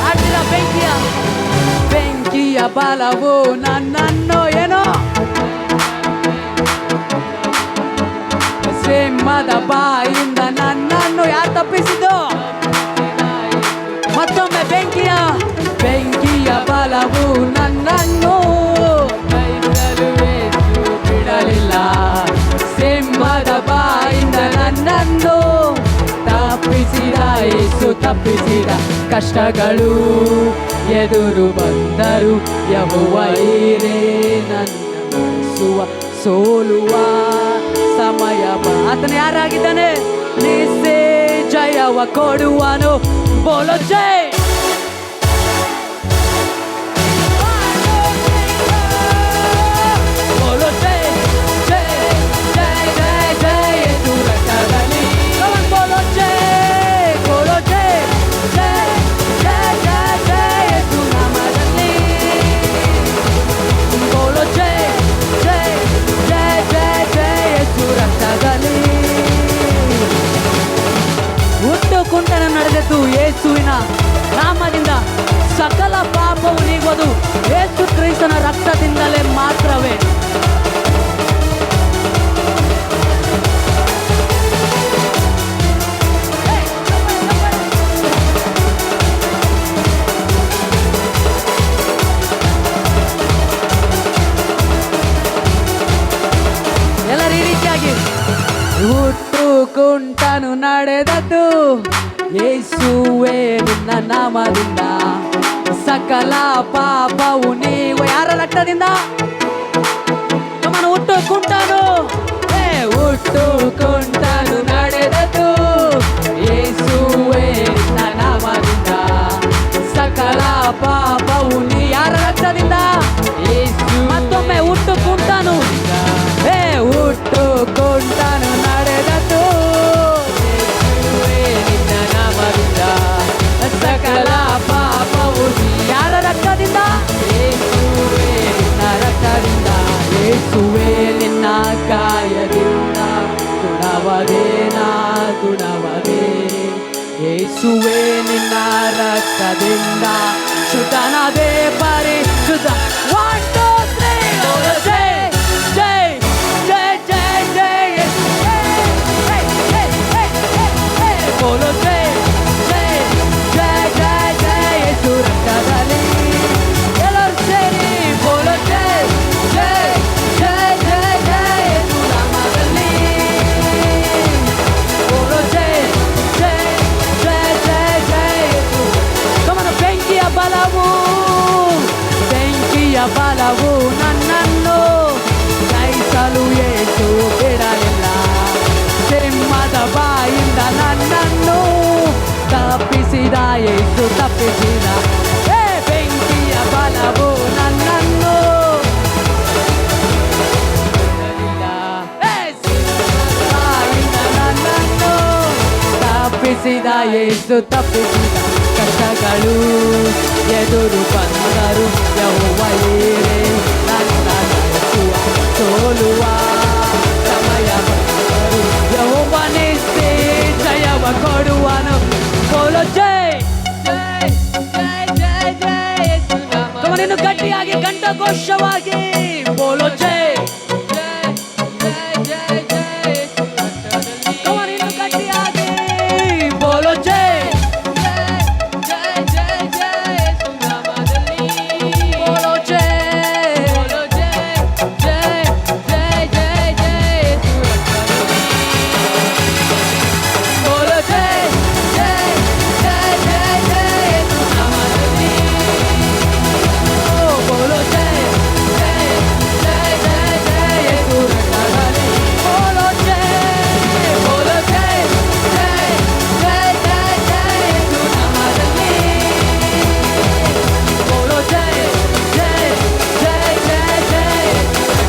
ಆಡ್ತೀರಾ ಬೆಂಕಿಯ ಬಲವು ನನ್ನನ್ನು ಏನೋ ಸಿಂಹದ ಬಾಯಿಂದ ನನ್ನನ್ನು ಯಾರು ತಪ್ಪಿಸಿದ್ದು? ಮತ್ತೊಮ್ಮೆ ಬೆಂಕಿಯ ಬಲವು ನನ್ನನ್ನು ಬಿಡಲಿಲ್ಲ. ಸಿಂಹದ ಬಾಯಿಂದ ನನ್ನನ್ನು ತಪ್ಪಿಸಿದ ಯೇಸು ತಪ್ಪಿಸಿದ. ಕಷ್ಟಗಳು ಎದುರು ಬಂದರು ಯೆಹೋವನೇ ನನ್ನ ಸೋಲುವ ಸಮಯ. ಆತನ ಯಾರಾಗಿದ್ದಾನೆ? ನಿಸ್ಸೇ ಜಯವ ಕೊಡುವನು. ಬೋಲೋ ಜೈ. ಬೋಲೋ ಜೈ ಜೈ ಜೈ ಜೈ ಜೈ ಯೇಸು ರಕ್ತದಲ್ಲಿ. ಬೋಲೋ ಜೈ ಜೈ ಜೈ ಜೈ ಜೈ ಯೇಸು ನಾಮದಲ್ಲಿ. ಬೋಲೋ ಜೈ ಜೈ ಜೈ ಜೈ ಜೈ ಯೇಸು ರಕ್ತದಲ್ಲಿ. ಹುಟ್ಟು ಕುಂಟನ ನಡೆದದ್ದು ಯೇಸುವಿನ ನಾಮದಿಂದ. ಸಕಲ ಪಾಪವು ನೀಗುವುದು ಯೇಸು ಕ್ರಿಸ್ತನ ರಕ್ತದಿಂದಲೇ ಮಾತ್ರವೇ. ಎಲ್ಲರೂ ಈ ರೀತಿಯಾಗಿ ಹುಟ್ಟು ಕುಂಟನು ನಡೆದದ್ದು ಯೇಸುವೇ ನಿನ್ನ ನಾಮದಿಂದ. ಸಕಲ ಪಾಪವು ನೀವು ಯಾರ ರಕ್ತದಿಂದ? ಹುಟ್ಟು ಕುಂಟನು ಹುಟ್ಟು ಕುಂಟನು ನಡೆದದ್ದು ಯೇಸುವೇ ನಿನ್ನ ನಾಮದಿಂದ. ಸಕಲ ಪಾಪವು ನೀ ಯಾರ ರಕ್ತದಿಂದ? ಯೇಸು. ಮತ್ತೊಮ್ಮೆ ಹುಟ್ಟು ಕುಂಟನು ಹುಟ್ಟು ಕುಂಟನು ನಡೆದದ್ದು ಯೇಸುವೇ ನಿನ್ನ ನಾಮದಿಂದ. ಸಕಲ ಪಾಪವು ಯಾರ ರಕ್ತದಿಂದ? ಯೇಸುವೇ ನಿನ್ನ ರಕ್ತದಿಂದ. ಯೇಸುವೇ ನಿನ್ನ ಕಾಯದಿಂದ ಗುಣವದೇ. ಯೇಸುವೇ ನಿನ್ನ ರಕ್ತದಿಂದ ಶುದ್ಧನಾದೆ ಪರಿಶುದ್ಧ. 1 2 3 ಜೈ ಜೈ ಜೈ ಜೈ ಜೈ ಯೇಸು. ಬೋಲೋ ಜೈ ಜೈ ಜೈ ಜೈ ಜೈ ಯೇಸು ರಕ್ತದಲ್ಲಿ. ಎಲ್ಲರೂ ಸೇರಿ ಬೋಲೋ ಜೈ ಜೈ ಜೈ ಜೈ ಜೈ ಯೇಸು ನಾಮದಲ್ಲಿ. ಬೋಲೋ ಜೈ ಜೈ ಜೈ ಜೈ ಜೈ ಯೇಸು. ಗಮನ. ಬೆಂಕಿಯ ಬಲವು ನನ್ನನ್ನು ಜಯಿಸಲು ಯೇಸು ಬಿಡಲಿಲ್ಲ. ಸಿಂಹದ ಬಾಯಿಂದ ನನ್ನನ್ನು ತಪ್ಪಿಸಿದ ಯೇಸು ತಪ್ಪಿಸಿದ. ಬೆಂಕಿಯ ಬಲವು ನನ್ನನ್ನು ಬಾಯಿಂದ ನನ್ನನ್ನು ತಪ್ಪಿಸಿದ ಯೇಸು ತಪ್ಪಿಸಿದ. ಕಷ್ಟಗಳು ಎದುರು ಬಂದರು ಯೆಹೋವನೇ ನನ್ನ ಘೋಷವಾಗಿ ಬೋಲೋ ಜೈ. Come on, ಇನ್ನು ಗಟ್ಟಿಯಾಗಿ ಬೋಲೋ ಜೈ. ಬೋಲೋ ಜೈ. ಬೋಲೋ ಜೈ. ಬೋಲೋ ಜೈ. ಬೋಲೋ ಜೈ. ಬೋಲೋ ಜೈ. ಬೋಲೋ ಜೈ.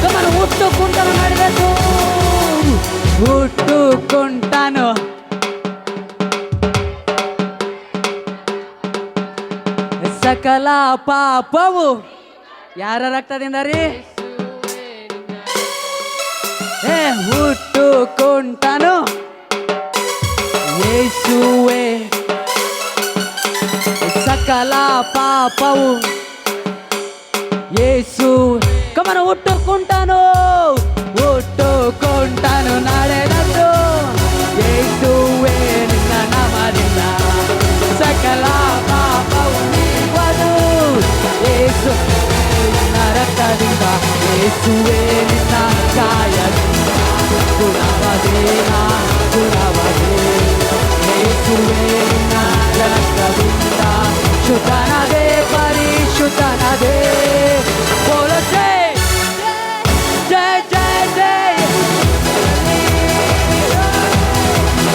ಕಮನ್ ಹುಟ್ಟು ಕುಂಟನು ಮಾಡಬೇಕು. ಹುಟ್ಟು ಕುಂಟನು ಸಕಲ ಪಾಪವು ಯಾರ ರಕ್ತದಿಂದ ರೀ? ಹುಟ್ಟು ಕುಂಟನು ಯೇಸುವೆ. ಸಕಲ ಪಾಪವು ಯೇಸು. ಕಮನ ಹುಟ್ಟು ಕುಂಟನು. ಹುಟ್ಟು ಕುಂಟನು ನಡೆದದ್ದು ಯೇಸುವೆ ನಿನ್ನ ನಾಮದಿಂದ. ಸಕಲ ಪಾಪವು ನೀಗುವುದು ಯೇಸು ನಿನ್ನ ರಕ್ತದಿಂದ. ಯೇಸುವೆ ನಿನ್ನ ಗಾಯದಿಂದ ಗುಣವದೇನ ಗುಣವದೇ. ಯೇಸುವೆ ನಿನ್ನ ರಕ್ತದಿಂದ ಶುದ್ಧನದೇ ಪರಿಶುದ್ಧನದೇ. ಬೋಲೋ ಜೈ. ಜೈ ಜೈ ಜೈ.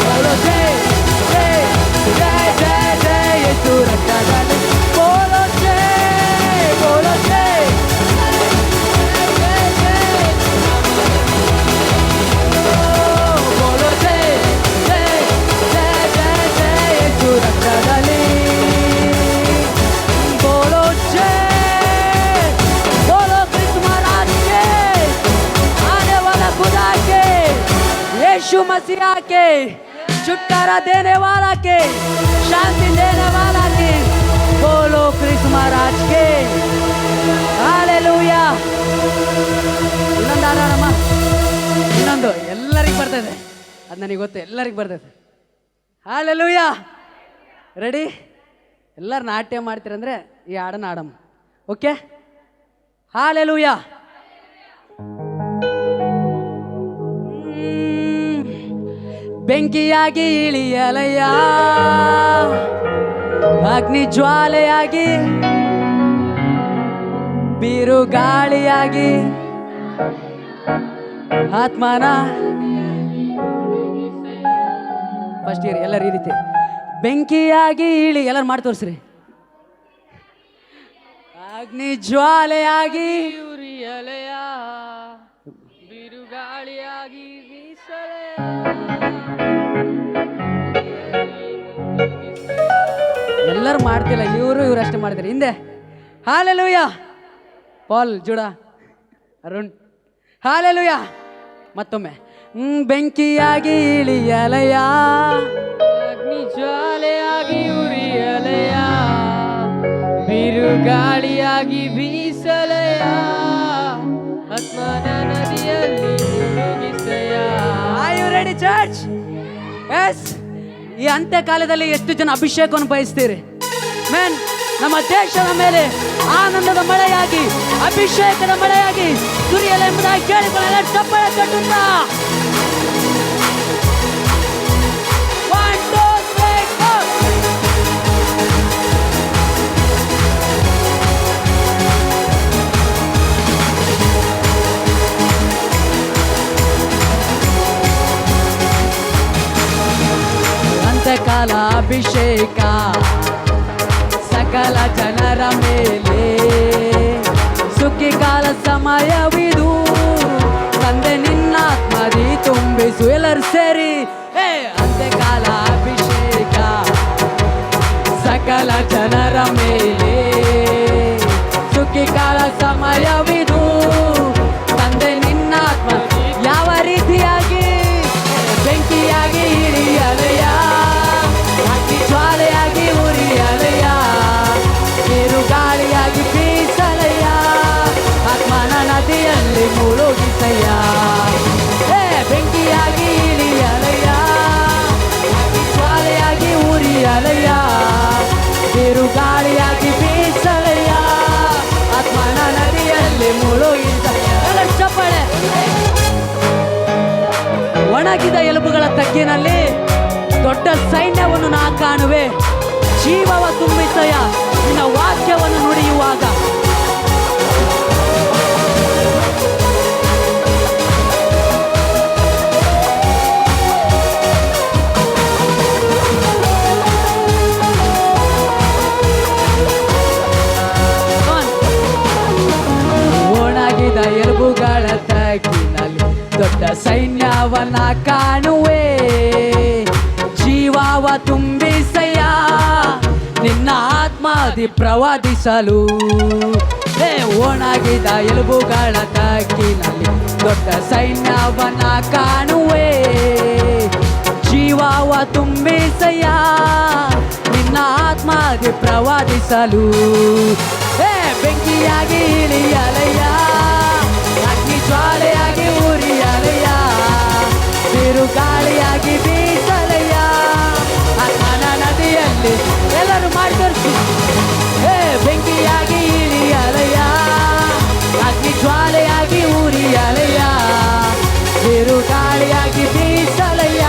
ಬೋಲೋ ಜೈ. ಜೈ ಜೈ ಜೈ ಜೈ. ಯೇಸು ರಕ್ತದಲ್ಲಿ ಬೋಲೋ ಜೈ. ಬೋಲೋ ಜೈ. ಬೋಲೋ ಜೈ. ಜೈ ಜೈ ಜೈ ಜೈ. ಯೇಸು ರಕ್ತದಲ್ಲಿ ಬೋಲೋ ಜೈ. बोलो कृष्ण महाराज के आने वाला खुदा के यीशु मसीह के छुटकारा देने वाला के शांति देने वाला के बोलो कृष्ण महाराज के हालेलूया. ಇನ್ನೊಂದು ಆಡೋಣಮ್ಮ. ಇನ್ನೊಂದು ಎಲ್ಲರಿಗೂ ಬರ್ತದೆ, ಅದು ನನಗೆ ಗೊತ್ತು, ಎಲ್ಲರಿಗೂ ಬರ್ತದೆ. ಹಾಲೆಲೂಯಾ. ರೆಡಿ? ಎಲ್ಲರೂ ನಾಟ್ಯ ಮಾಡ್ತೀರಂದ್ರೆ ಈ ಹಾಡನ್ನು ಆಡಮ್ಮ. ಓಕೆ? ಹಾಲೆಲೂಯಾ. ಬೆಂಕಿಯಾಗಿ ಇಳಿಯಲಯ್ಯ, ಅಗ್ನಿ ಜ್ವಾಲೆಯಾಗಿ ಬಿರುಗಾಳಿಯಾಗಿ ಆತ್ಮನ ಫಸ್ಟ್ ಇಯರ್ ಎಲ್ಲರೂ ಈ ರೀತಿ ಬೆಂಕಿಯಾಗಿ ಇಳಿ ಎಲ್ಲರೂ ಮಾಡಿ ತೋರಿಸ್ರಿ. ಅಗ್ನಿ ಜ್ವಾಲೆಯಾಗಿ ಉರಿಯಲೆಯ ಬಿರುಗಾಳಿಯಾಗಿ ಬೀಸಲೆಯ. ಎಲ್ಲರೂ ಮಾಡ್ತಿಲ್ಲ, ಇವರು ಅಷ್ಟೇ ಮಾಡ್ತಾರೆ. ಹಿಂದೆ ಹಾಲೆಲೂಯಾ. ಪಾಲ್ ಜುಡ ಅರುಣ್ ಹಾಲೆಲೂಯಾ. ಮತ್ತೊಮ್ಮೆ ಬೆಂಕಿಯಾಗಿ ಇಳಿಯಲಯ, ಅಗ್ನಿ ಜ್ವಾಲೆಯಾಗಿ ಉರಿಯಲೆಯ ಬಿರುಗಾಳಿಯಾಗಿ ಬೀಸಲೆಯ ಆತ್ಮನ ನದಿಯಲ್ಲಿ ಮುಳುಗಿಸೆಯ. Are you ready church? Yes. ಈ ಅಂತ್ಯಕಾಲದಲ್ಲಿ ಎಷ್ಟು ಜನ ಅಭಿಷೇಕವನ್ನು ಬಯಸ್ತೀರಿ? ಮೇನ್ ನಮ್ಮ ದೇಶದ ಮೇಲೆ ಆನಂದದ ಮಳೆಯಾಗಿ ಅಭಿಷೇಕದ ಮಳೆಯಾಗಿ ಸುರಿಯಲೆಂಬುದಾಗಿ ಕೇಳಿಕೊಳ್ಳಲು ಚಪ್ಪಳ ಕಟ್ಟುತ್ತ ಅಂತ್ಯಕಾಲ ಅಭಿಷೇಕ ಸಕಲ ಜನರ ಮೇಲೆ, ಸುಗ್ಗಿಕಾಲ ಸಮಯವಿದು, ತಂದೆ ನಿನ್ನ ಆತ್ಮದಿ ತುಂಬಿಸು. ಎಲ್ಲರೂ ಸೇರಿ ಅಂತ್ಯಕಾಲ ಅಭಿಷೇಕ ಸಕಲ ಜನರ ಮೇಲೆ, ಸುಗ್ಗಿಕಾಲ ಸಮಯವಿದು, ತಂದೆ ನಿನ್ನ ಆತ್ಮ ಯಾವ ರೀತಿಯಾಗಿ ಬೆಂಕಿಯಾಗಿ ಇಳಿಯಲೆಯ, ಅಗ್ನಿ ಜ್ವಾಲೆಯಾಗಿ ಉರಿಯಲೆಯ, ಬಿರುಗಾಳಿಯಾಗಿ ಬೀಸಲೆಯ, ಒಣಗಿದ ಎಲುಬುಗಳ ತಗ್ಗಿನಲ್ಲಿ ದೊಡ್ಡ ಸೈನ್ಯವನ್ನು ನಾ ಕಾಣುವೆ. ಜೀವವ ತುಂಬಿಸಯ್ಯ ನಿನ್ನ ವಾಕ್ಯವನ್ನು ನುಡಿಯುವಾಗ. ಒಣಗಿದ ಎಲುಬುಗಳ ತಗ್ಗಿನಲ್ಲಿ ದೊಡ್ಡ ಸೈನ್ಯವನ್ನ ಕಾಣುವೆ. ಜೀವವ ತುಂಬಿಸಯ್ಯ ನಿನ್ನ ಆತ್ಮದಿ ಪ್ರವಾದಿಸಲು. ಒಣಗಿದ ಎಲುಬುಗಳ ತಗ್ಗಿನಲ್ಲಿ ದೊಡ್ಡ ಸೈನ್ಯವನ್ನ ಕಾಣುವೆ. ಜೀವವ ತುಂಬಿಸಯ್ಯ ನಿನ್ನ ಆತ್ಮದಿ ಪ್ರವಾದಿಸಲು. ಬೆಂಕಿಯಾಗಿ ಇಳಿಯಲಯ್ಯ, ಅಗ್ನಿ ಜ್ವಾಲೆಯಾಗಿ ಉರಿಯಲಯ್ಯ, ಬಿರುಗಾಳಿಯಾಗಿ ಬೀಸಲಯ್ಯ, ಆತ್ಮನ ನದಿಯಲ್ಲಿ ಎಲ್ಲರೂ ಮಾಡಿ ತೋರಿಸಿ. ಬೆಂಕಿಯಾಗಿ ಇಳಿಯಲಯ್ಯ, ಅಗ್ನಿ ಜ್ವಾಲೆಯಾಗಿ ಉರಿಯಲಯ್ಯ, ಬಿರುಗಾಳಿಯಾಗಿ ಬೀಸಲಯ್ಯ,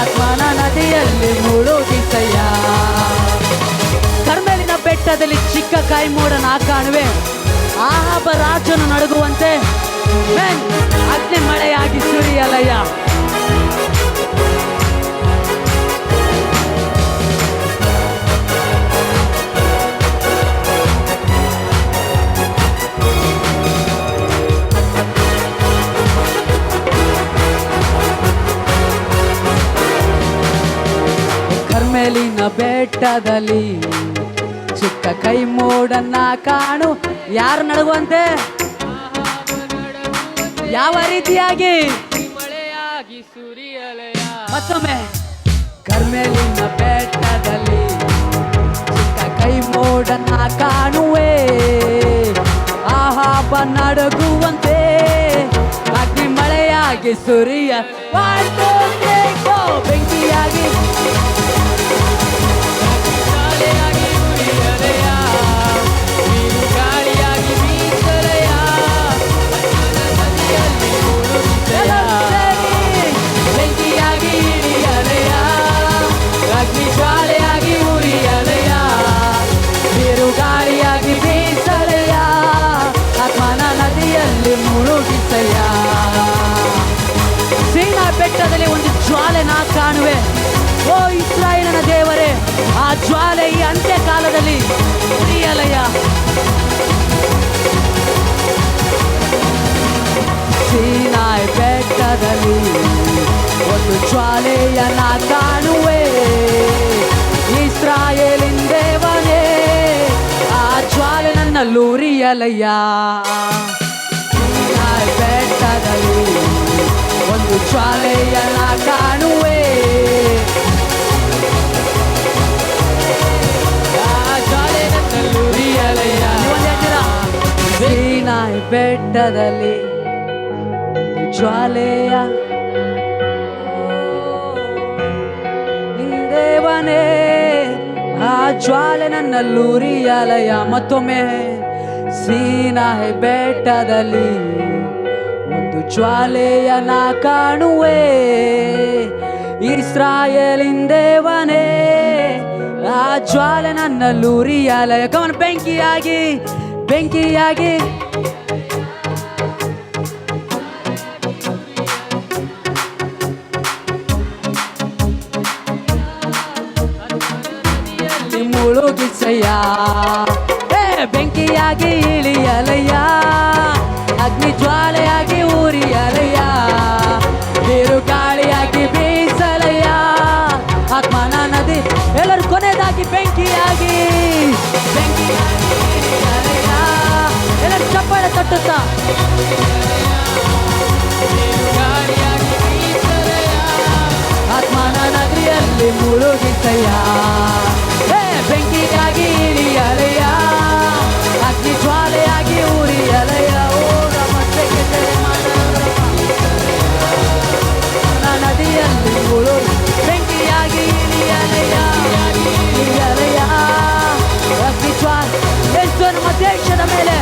ಆತ್ಮನ ನದಿಯಲ್ಲಿ ಮುಳುಗಿಸಯ್ಯ. ಕರ್ಮೆಲಿನ ಬೆಟ್ಟದಲ್ಲಿ ಚಿಕ್ಕ ಕಾಯಿ ಮೋಡ ನಾ ಕಾಣುವೆ. ಆಹಾಬ ರಾಜನು ನಡುಗುವಂತೆ ಅಗ್ನಿ ಮಳೆಯಾಗಿ ಸುರಿಯಲಯ್ಯ. ಕರ್ಮೆಲಿನ ಬೆಟ್ಟದಲ್ಲಿ ಚಿಕ್ಕ ಕೈ ಮೋಡನ್ನ ಕಾಣು. ಯಾರು ನಡುಗುವಂತೆ? ಯಾವ ರೀತಿಯಾಗಿ? ಮಳೆಯಾಗಿ ಸುರಿಯಲಯ್ಯ. ಮತ್ತೊಮ್ಮೆ ಕರ್ಮೆಲಿನ ಬೆಟ್ಟದಲ್ಲಿ ಚಿಕ್ಕ ಕೈ ಮೋಡನ್ನ ಕಾಣುವೆ. ಆಹಾಬ ನಡುಗುವಂತೆ ಅಗ್ನಿ ಮಳೆಯಾಗಿ ಸುರಿಯ ಬೆಂಕಿಯಾಗಿ ಬೆಂಕಿಯಾಗಿ ಇಳಿಯಲಯ್ಯ, ಅಗ್ನಿ ಜ್ವಾಲೆಯಾಗಿ ಉರಿಯಲಯ್ಯ, ಬಿರುಗಾಳಿಯಾಗಿ ಬೀಸಲಯ್ಯ, ಆತ್ಮನ ನದಿಯಲ್ಲಿ ಮುಳುಗಿಸಯ್ಯ. ಸೀನಾ ಬೆಟ್ಟದಲ್ಲಿ ಒಂದು ಜ್ವಾಲೆ ನಾ ಕಾಣುವೆ. ಓ ಇಸ್ರಾಯೇಲನ ದೇವರೇ, ಆ ಜ್ವಾಲೆ ಈ ಅಂತ್ಯ ಕಾಲದಲ್ಲಿ ಉರಿಯಲಯ್ಯ. ಸೀನಾಯ್ ಬೆಟ್ಟದಲ್ಲಿ ಒಂದು ಜ್ವಾಲೆಯನ್ನ ಕಾಣುವೆ. ಇಸ್ರಾಯೇಲಿನ ದೇವನೇ, ಆ ಜ್ವಾಲೆ ನನ್ನಲ್ಲಿ ಉರಿಯಲಯ್ಯ. ಸೀನಾಯ್ ಬೆಟ್ಟದಲ್ಲಿ ಒಂದು ಜ್ವಾಲೆಯನ್ನ ಕಾಣುವೆ. ಆ ಜ್ವಾಲೆ ನನ್ನಲ್ಲಿ ಉರಿಯಲಯ್ಯ. ಸೀನಾಯ್ ಬೆಟ್ಟದಲ್ಲಿ ಜ್ವಾಲೆಯ ನಿಂದೇವನೇ, ಆ ಜ್ವಾಲೆ ನನ್ನಲ್ಲಿ ಉರಿಯಲಯ್ಯ. ಮತ್ತೊಮ್ಮೆ ಸೀನಾಯ್ ಬೆಟ್ಟದಲ್ಲಿ ಒಂದು ಜ್ವಾಲೆಯನ್ನ ಕಾಣುವೆ. ಇಸ್ರಾಯೇಲಿನ ದೇವನೇ, ಆ ಜ್ವಾಲೆ ನನ್ನಲ್ಲಿ ಉರಿಯಲಯ್ಯ. ಕಮನ್, ಬೆಂಕಿಯಾಗಿ ಬೆಂಕಿಯಾಗಿ ಮುಳುಗಿಸಯ್ಯ. ಬೆಂಕಿಯಾಗಿ ಇಳಿಯಲಯ್ಯ, ಅಗ್ನಿ ಜ್ವಾಲೆಯಾಗಿ ಉರಿಯಲಯ್ಯ, ಬಿರುಗಾಳಿಯಾಗಿ ಬೀಸಲಯ್ಯ, ಆತ್ಮನ ನದಿ. ಎಲ್ಲರೂ ಕೊನೆಯದಾಗಿ ಬೆಂಕಿಯಾಗಿ ಇಳಿಯಲಯ್ಯ. ಎಲ್ಲರೂ ಚಪ್ಪಾಳೆ ತಟ್ಟುತ್ತಾ ಆತ್ಮನ ನದಿಯಲ್ಲಿ ಮುಳುಗಿಸಯ್ಯ. ಬೆಂಕಿಯಾಗಿ ಇಳಿಯಲಯ್ಯ, ಅಗ್ನಿ ಜ್ವಾಲೆಯಾಗಿ ಉರಿಯಲಯ್ಯ. ನದಿಯಲ್ಲಿ ಮುಳುಗಿ ಬೆಂಕಿಯಾಗಿ ಇಳಿಯಲಯ್ಯ, ಇಳಿಯಲಯ್ಯ, ಅಗ್ನಿ ಜ್ವಾಲೆ. ನಮ್ಮ ದೇಶದ ಮೇಲೆ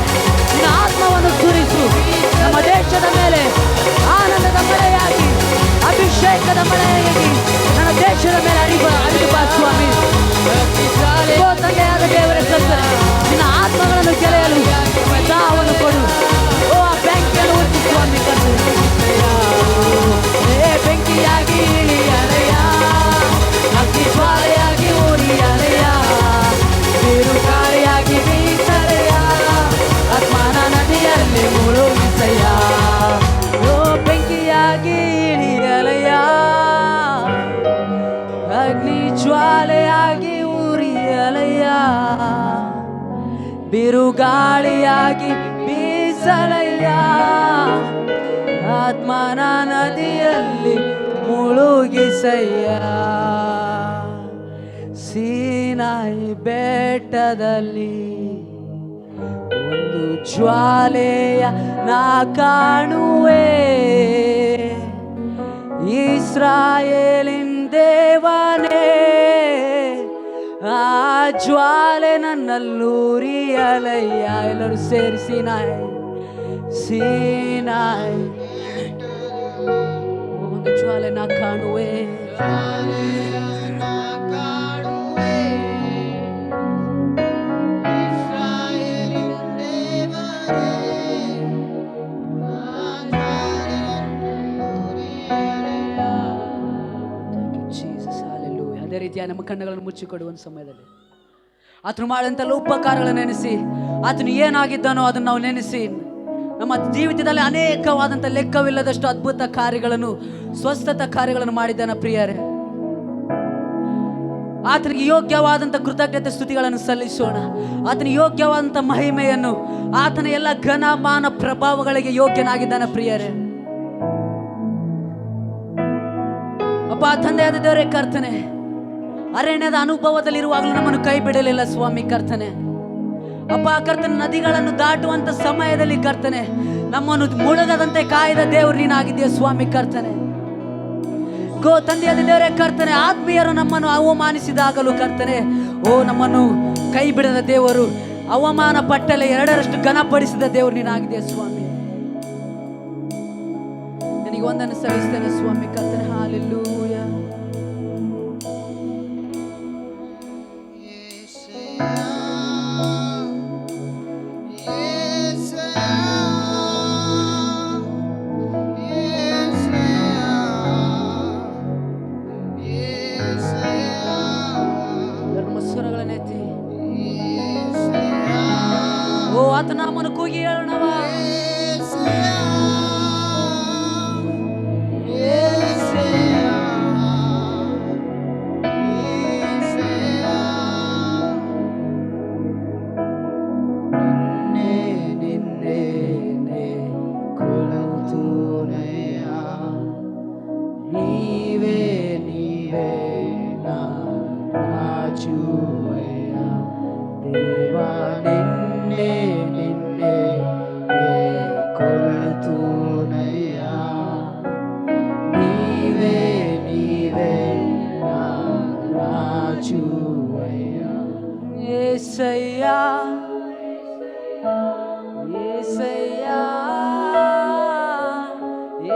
ನಿನ್ನ ಆತ್ಮವನ್ನು ಸುರಿಸು. ನಮ್ಮ ದೇಶದ ಮೇಲೆ ಆನಂದದ ಮಳೆಯಾಗಿ ಅಭಿಷೇಕದ ಮಳೆಯಾಗಿ ನನ್ನ ದೇಶದ ಮೇಲೆ ಹರಿದು ಬಾ ಸ್ವಾಮಿ. ಓ ತಂದೆಯಾದ ದೇವರೇ ಕರ್ತನೆ, ನಿನ್ನ ಆತ್ಮಗಳನ್ನು ಗೆಳೆಯಲು ಉತ್ಸಾಹವನ್ನು ಕೊಡು. ಓ ಆ ಬೆಂಕಿಯನ್ನು ಉರಿಸಿ ಸ್ವಾಮಿ ಕರ್ತನೆ. ಬೆಂಕಿಯಾಗಿ ಇಳಿಯಲಯ್ಯ, ಅಗ್ನಿ ಜ್ವಾಲೆಯಾಗಿ ಉರಿಯಲಯ್ಯ, ಬಿರುಗಾಳಿಯಾಗಿ ಬೀಸಲಯ್ಯ, ಆತ್ಮನ ನದಿಯಲ್ಲಿ ಮುಳುಗಿಸಯ್ಯ. ಓ ಬೆಂಕಿಯಾಗಿ ಇಳಿಯಲಯ್ಯ, ಅಗ್ನಿ ಜ್ವಾಲೆಯಾಗಿ ಉರಿಯಲಯ್ಯ, ಬಿರುಗಾಳಿಯಾಗಿ ಬೀಸಲಯ್ಯ, ಆತ್ಮನ ನದಿಯಲ್ಲಿ ಮುಳುಗಿಸಯ್ಯ. ಸೀನಾಯಿ ಬೆಟ್ಟದಲ್ಲಿ ಒಂದು ಜ್ವಾಲೆಯ ನಾ ಕಾಣುವೆ, ಇಸ್ರಾಯೇಲಿನ ದೇವನೇ ಆ ಜ್ವಾಲೆ ನನ್ನಲ್ಲೂರಿಯಲಯ್ಯ. ಎಲ್ಲರೂ ಸೇರಿ ಸೀನಾಯಿ ಸೀನಾಯಿ ಒಂದು ಜ್ವಾಲೆ ನಾ ಕಾಣುವೆ, ಅದೇ ರೀತಿಯ ನಮ್ಮ ಕಣ್ಣುಗಳನ್ನು ಮುಚ್ಚಿಕೊಡುವ ಸಮಯದಲ್ಲಿ ಆತನು ಮಾಡಿದಂತೆಲ್ಲ ಉಪಕಾರಗಳನ್ನು ನೆನೆಸಿ, ಆತನು ಏನಾಗಿದ್ದಾನೋ ಅದನ್ನು ನಾವು ನೆನೆಸಿ, ನಮ್ಮ ಜೀವಿತದಲ್ಲಿ ಅನೇಕವಾದಂಥ ಲೆಕ್ಕವಿಲ್ಲದಷ್ಟು ಅದ್ಭುತ ಕಾರ್ಯಗಳನ್ನು, ಸ್ವಸ್ಥತ ಕಾರ್ಯಗಳನ್ನು ಮಾಡಿದ್ದಾನ ಪ್ರಿಯರೇ. ಆತನಿಗೆ ಯೋಗ್ಯವಾದಂಥ ಕೃತಜ್ಞತೆ ಸ್ತುತಿಗಳನ್ನು ಸಲ್ಲಿಸೋಣ. ಆತನಿಗೆ ಯೋಗ್ಯವಾದಂಥ ಮಹಿಮೆಯನ್ನು, ಆತನ ಎಲ್ಲ ಘನಮಾನ ಪ್ರಭಾವಗಳಿಗೆ ಯೋಗ್ಯನಾಗಿದ್ದಾನ ಪ್ರಿಯರೇ. ಅಪ್ಪ ತಂದೆಯಾದ ದೇವರೇ ಕರ್ತನೆ, ಅರಣ್ಯದ ಅನುಭವದಲ್ಲಿರುವಾಗಲೂ ನಮ್ಮನ್ನು ಕೈ ಬಿಡಲಿಲ್ಲ ಸ್ವಾಮಿ ಕರ್ತನೆ. ಅಪ್ಪ ಕರ್ತನೆ, ನದಿಗಳನ್ನು ದಾಟುವಂತ ಸಮಯದಲ್ಲಿ ಕರ್ತನೆ ನಮ್ಮನ್ನು ಮುಳುಗದಂತೆ ಕಾಯ್ದ ದೇವರು ನೀನಾಗಿದ್ದೀಯ ಸ್ವಾಮಿ ಕರ್ತನೆ. ತಂದೆಯಾದ ದೇವರೇ ಕರ್ತನೆ, ಆತ್ಮೀಯರು ನಮ್ಮನ್ನು ಅವಮಾನಿಸಿದಾಗಲೂ ಕರ್ತನೆ, ಓ ನಮ್ಮನ್ನು ಕೈ ಬಿಡದ ದೇವರು, ಅವಮಾನ ಪಟ್ಟಲೆ 2ರಷ್ಟು ಘನಪಡಿಸಿದ ದೇವರು ನೀನಾಗಿದ್ದೀಯ ಸ್ವಾಮಿ. ನಿನಗೆ ಒಂದನ್ನು ಸಲ್ಲಿಸ್ತೇನೆ ಸ್ವಾಮಿ ಕರ್ತನೆ. ಹಾಲೆಲೂಯ. ಓ ಆತ ನಮ್ಮನ್ನು ಕೂಗಿ ಹೇಳೋಣವ. ನೀವೇ ನೀವೇ ರಾಜುವಯ್ಯ ದೇವ, ನಿನ್ನೆ ನಿನ್ನೆ ಕೊಳತುನಯ್ಯ, ನೀವೇ ನೀವೇ ರಾಜುವಯ್ಯ. ಏಸಯ್ಯ ಏಸಯ್ಯ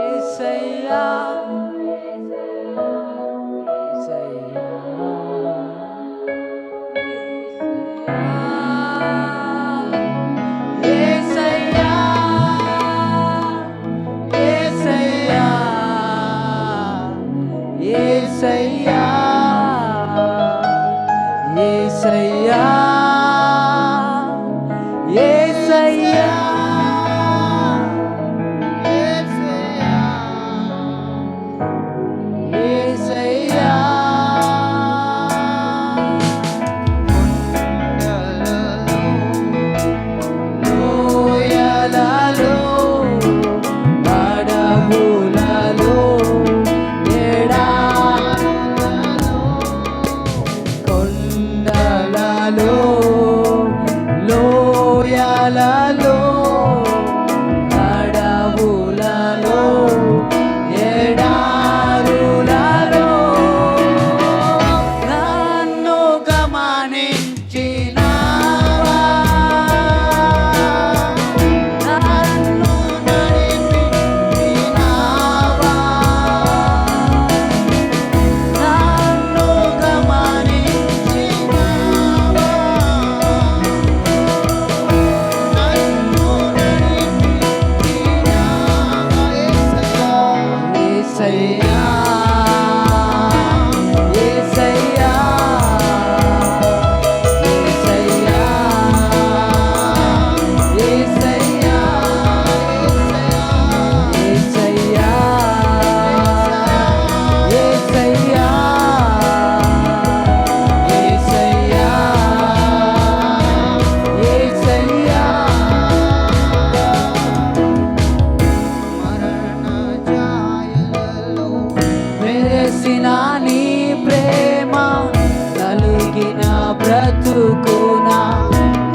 ಏಸಯ್ಯ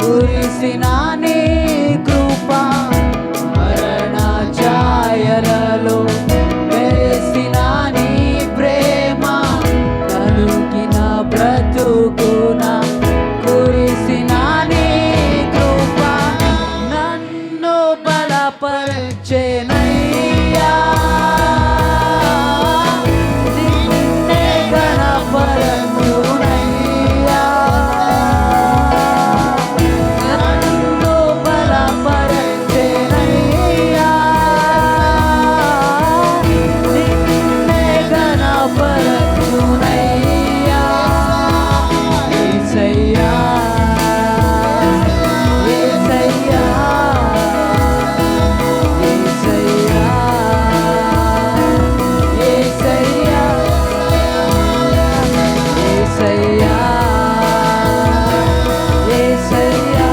కురిసిన నీ కృప మరణ ఛాయలలో వెలిసిన నీ ప్రేమ కలుగిన బ్రతుకున కురిసిన నీ కృప నన్ను బలపరచెనయ్యా నిన్నే గణపరచునయ్యా నన్ను బలపరచెనయ్యా నిన్నే గణపరచునయ్యా యేసయ్యా యేసయ్యా యేసయ్యా యేసయ్యా యేసయ్యా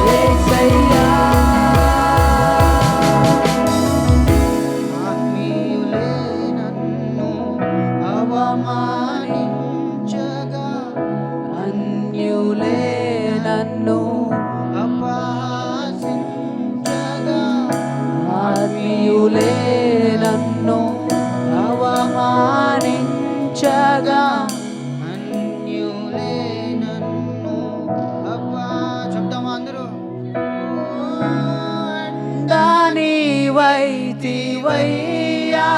యేసయ్యా ఆత్మీయులే నన్ను అవమానించగా అన్యులే నన్ను అపహాసించగా ఆత్మీయులే నన్ను అవమానించగా అన్యులే నన్ను చెప్తామా అందరూ దాని వైతివయ్యా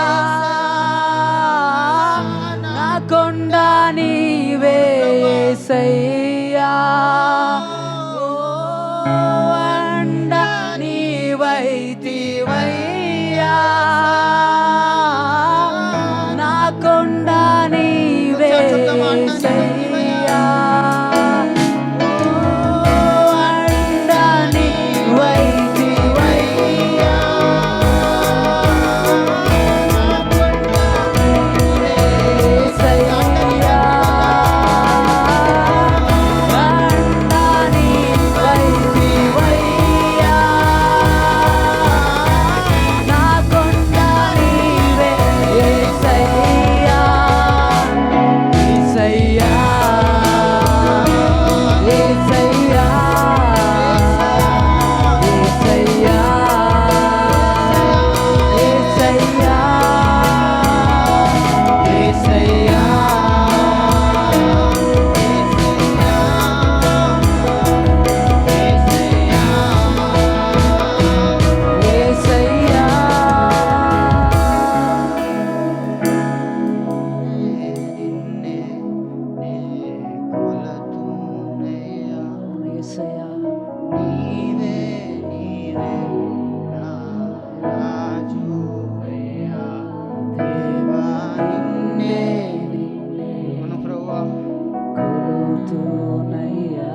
నా కొండ నీవే యేసయ్యా అండ నీవైతివయ్యా నా కొండ నీవే యేసయ్యా అండ నీవైతివయ్యా యేసయ్యా అండ నీవైతివయ్యా నా కొండ నీవే యేసయ్యా యేసయ్యా యేసయ్యా యేసయ్యా యేసయ్యా యేసయ్యా యేసయ్యా నిన్నే నే కొలతునయ్యా యేసయ్యా నీవే నీవే నా రాజువయ్యా దేవా నిన్నే మన ప్రభువా కొలుతునయ్యా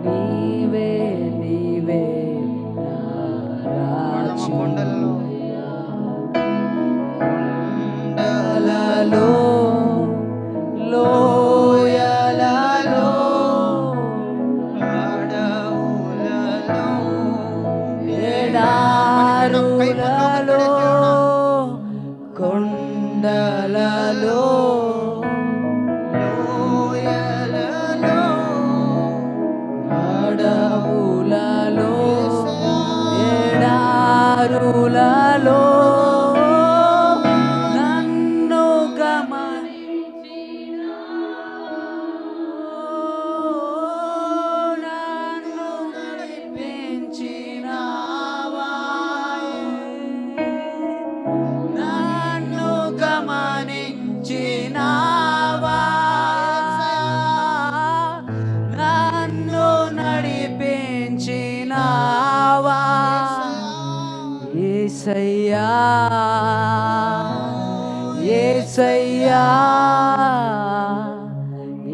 నీవే నీవే నా రాజు కొండలలో కొండలలో లోయలలో అడవులలో ఎడారులలో కొండలలో లోయలలో అడవులలో ఎడారులలో నన్ను గమనించిన నన్ను నడిపించినావా నన్ను గమనించినావా నన్ను నడిపించినావా యేసయ్యా యేసయ్యా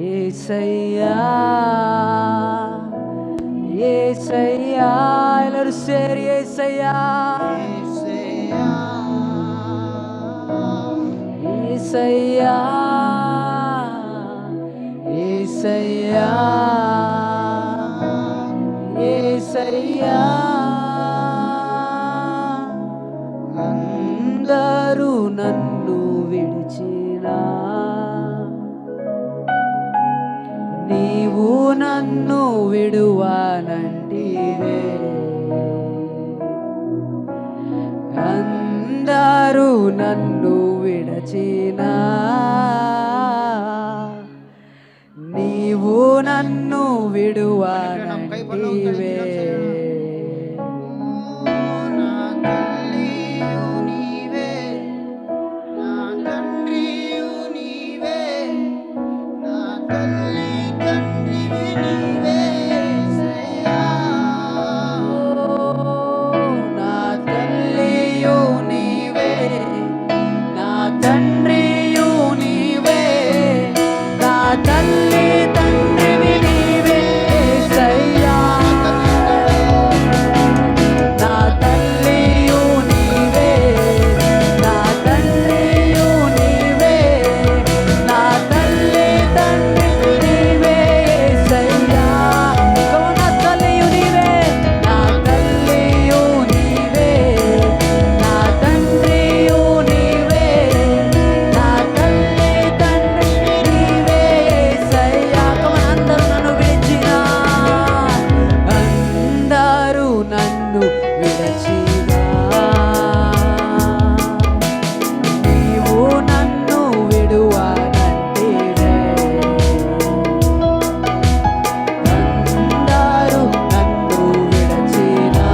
యేసయ్యా యేసయ్యా ಎಲ್ಲರೂ ಸೇರಿ యేసయ్యా యేసయ్యా యేసయ్యా యేసయ్యా అందరూ నన్ను విడిచి నీవు నన్ను విడువానంటివే, అందరూ నన్ను విడచినా నీవు నన్ను విడువానంటివే. నా తల్లియు నీవే, నా తండ్రియు నీవే, నా తల్లి తండ్రివి నీవే యేసయ్యా. నా తల్లియు నీవే, నా తండ్రియు నీవే, నా తల్లి తండ్రివి నీవే యేసయ్యా. నా తల్లియు నీవే, నా తండ్రియు నీవే, నా తల్లి తండ్రివి నీవే యేసయ్యా. నా తల్లియు నీవే, నా తల్లియు నీవే, నా తండ్రియు నీవే, నా తల్లి తండ్రివి నీవే యేసయ్యా. అందరూ నన్ను విడిచినా, అందరూ నన్ను విడిచినా నీవు నన్ను విడువానంటివే, అందరూ నన్ను విడిచినా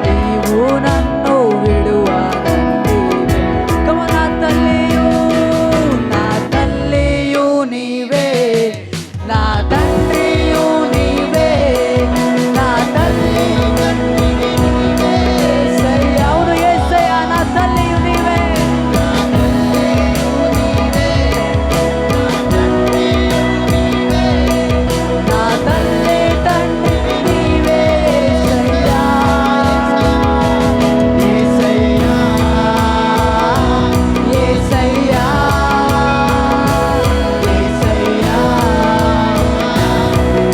నీవు నన్ను విడువానంటివే. నా తల్లియు, నా తల్లియు నీవే, నా తండ్రియు నీవే, నా తల్లి తండ్రివి నీవే యేసయ్యా. అవును యేసయ్యా, నా తల్లియు నీవే, నా తల్లియు నీవే, నా తండ్రియు నీవే, నా తల్లి తండ్రివి నీవే యేసయ్యా. యేసయ్యా, యేసయ్యా, యేసయ్యా,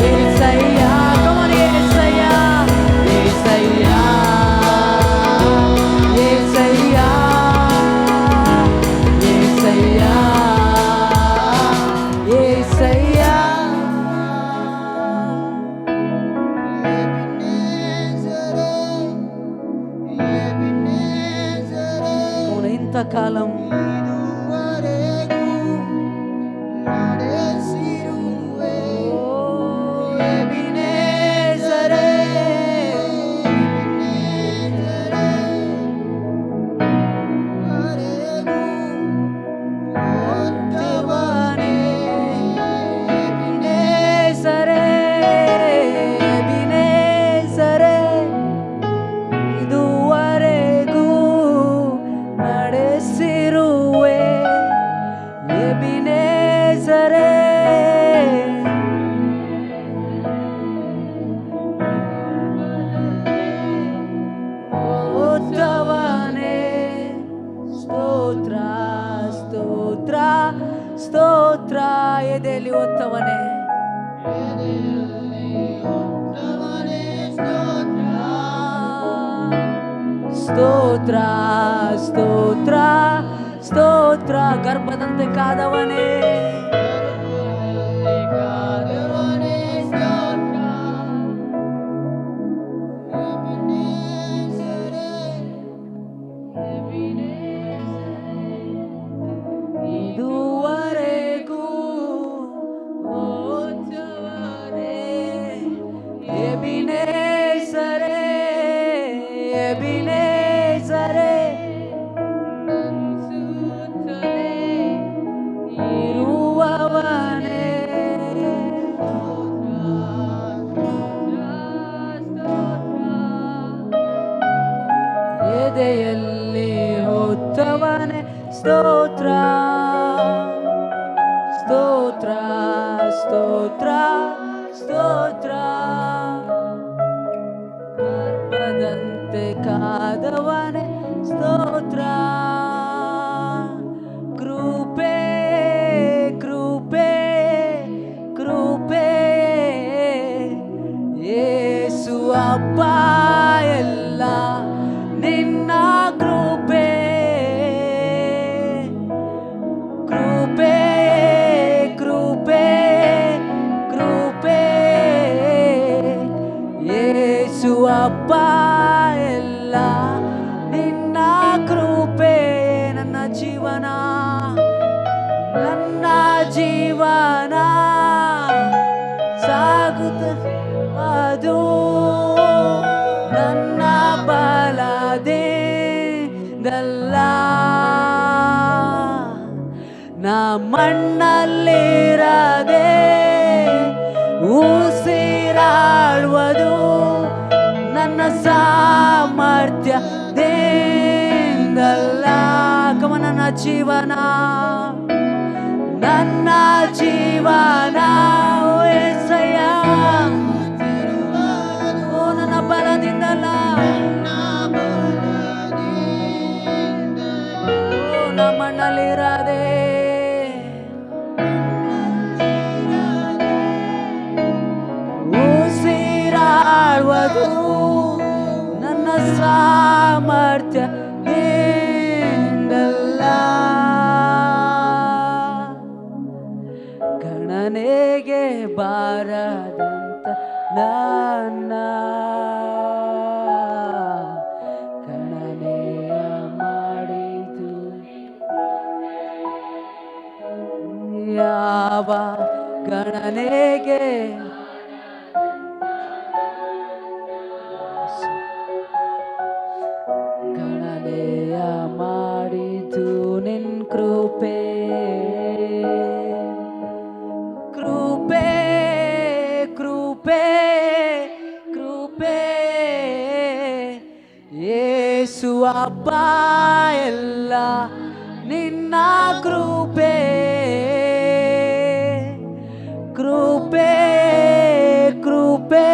యేసయ్యా. Come on, యేసయ్యా, యేసయ్యా, యేసయ్యా, యేసయ్యా, యేసయ్యా. ఎబినేజరే, ఎబినేజరే, అవును, ఇంతకాలం ఇదువరెగు నడసిరువే. ఎబినేజరే, ఎబినేజరే, వరెగు ఓర్తవనే. ఎబినేజరే, ఎబినేజరే, ಇದುವರೆಗೂ ನಡೆಸಿರುವೆ. ಎಬಿನೇಜರೇ, ಓದ್ತವನೇ. ಸ್ತೋತ್ರ, ಸ್ತೋತ್ರ, ಸ್ತೋತ್ರ. ಎದೆಯಲ್ಲಿ ಓದ್ತವನೇ, ಒತ್ತವನೇ ಸ್ತೋತ್ರ. ಸ್ತೋತ್ರ, ಸ್ತೋತ್ರ, ಸ್ತೋತ್ರ. ಗರ್ಭದಂತೆ ಕಾದವನೇ, ಕಾದವನೇ ಸ್ತೋತ್ರ. ಎಬೆನೆಜರೇ, ಇದುವರೆಗೂ ಓದ್ತವನೇ. ಎಬಿನೇಜರೇ, ಎಬಿನೇಜರೇ, ಸುತ್ತಲೇ ಇರುವವನೇ. ಎದೆಯಲ್ಲಿ ಹೊತ್ತವನೇ. ಸ್ತೋತ್ರ, ಸ್ತೋತ್ರ, ಸ್ತೋತ್ರ, ಸ್ತೋತ್ರ. ಗರ್ಭದಂತೆ ಕಾದವನೇ. ಸ್ತೋತ್ರ, ಕೃಪೆ, ಕೃಪೆ, ಕೃಪೆ. ಯೇಸು ಅಪ್ಪ, ಎಲ್ಲ ನಿನ್ನ ಕೃಪೆ. ಮಣ್ಣಲ್ಲಿರದೆ ಉಸಿರಾಡುವುದು ನನ್ನ ಸಾಮರ್ಥ್ಯದಿಂದಲ್ಲ. ಕಮ ನನ್ನ ಜೀವನ ಓ యేసయ్య, ಓ ನನ್ನ ಬಲದಿಂದಲ್ಲ, ಓ ನ ಮಣ್ಣಲ್ಲಿರದೆ ಉಸಿರಾಡುವುದು ನನ್ನ ಸಾಮರ್ಥ್ಯದಿಂದಲ್ಲ. ಗಣನೆಗೆ ಬಾರದಂತ ನನ್ನ ಗಣನೆಯ ಮಾಡಿತು ಯಾವ ಗಣನೆಗೆ ಗಣನೆಯ ಮಾಡಿತು ನಿನ್ ಕೃಪೆ ಕೃಪೆ ಕೃಪೆ ಕೃಪೆ ಯೇಸು ಅಪ್ಪ ಎಲ್ಲ ನಿನ್ನ ಕೃಪೆ ಕೃಪೆ ಕೃಪೆ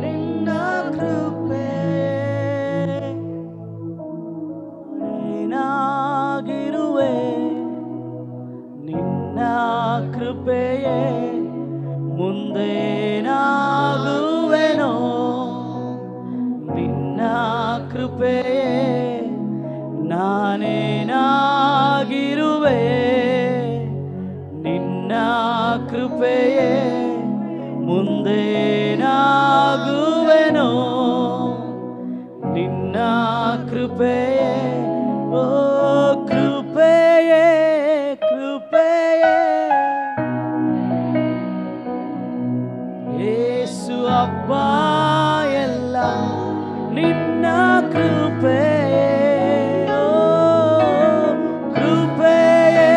ನಿನ್ನ ಕೃಪೆ ನೀನಾಗಿರುವೆ ನಿನ್ನ ಕೃಪೆಯೇ ಮುಂದೇನಾಗುವೆನೋ ನಿನ್ನ ಕೃಪೆಯೇ ನಾನೇನಾಗಿರುವೆ ನಿನ್ನ ಕೃಪೆಯೇ ಮುಂದೇನಾಗುವೆನೋ ನಿನ್ನ ಕೃಪೆಯೇ ಓ ಕೃಪೆಯೇ ಕೃಪೆಯೇ ಯೇಸು ಅಪ್ಪ ಎಲ್ಲ ನಿನ್ನ ಕೃಪೆಯೇ ಓ ಕೃಪೆಯೇ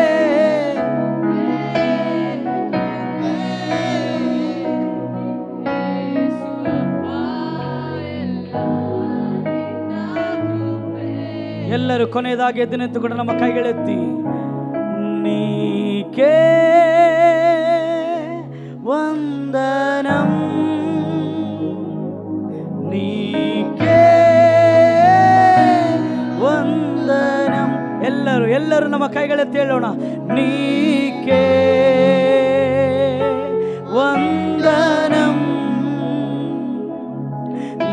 ಎಲ್ಲರೂ ಕೊನೆಯದಾಗಿ ಎದ್ದು ನಿಂತುಕೊಂಡು ನಮ್ಮ ಕೈಗಳೆತ್ತಿ ನೀಕೆ ವಂದನಂ ನೀಕೆ ವಂದನಂ. ಎಲ್ಲರೂ ನಮ್ಮ ಕೈಗಳೆತ್ತಿ ಹೇಳೋಣ ನೀಕೆ ವಂದನಂ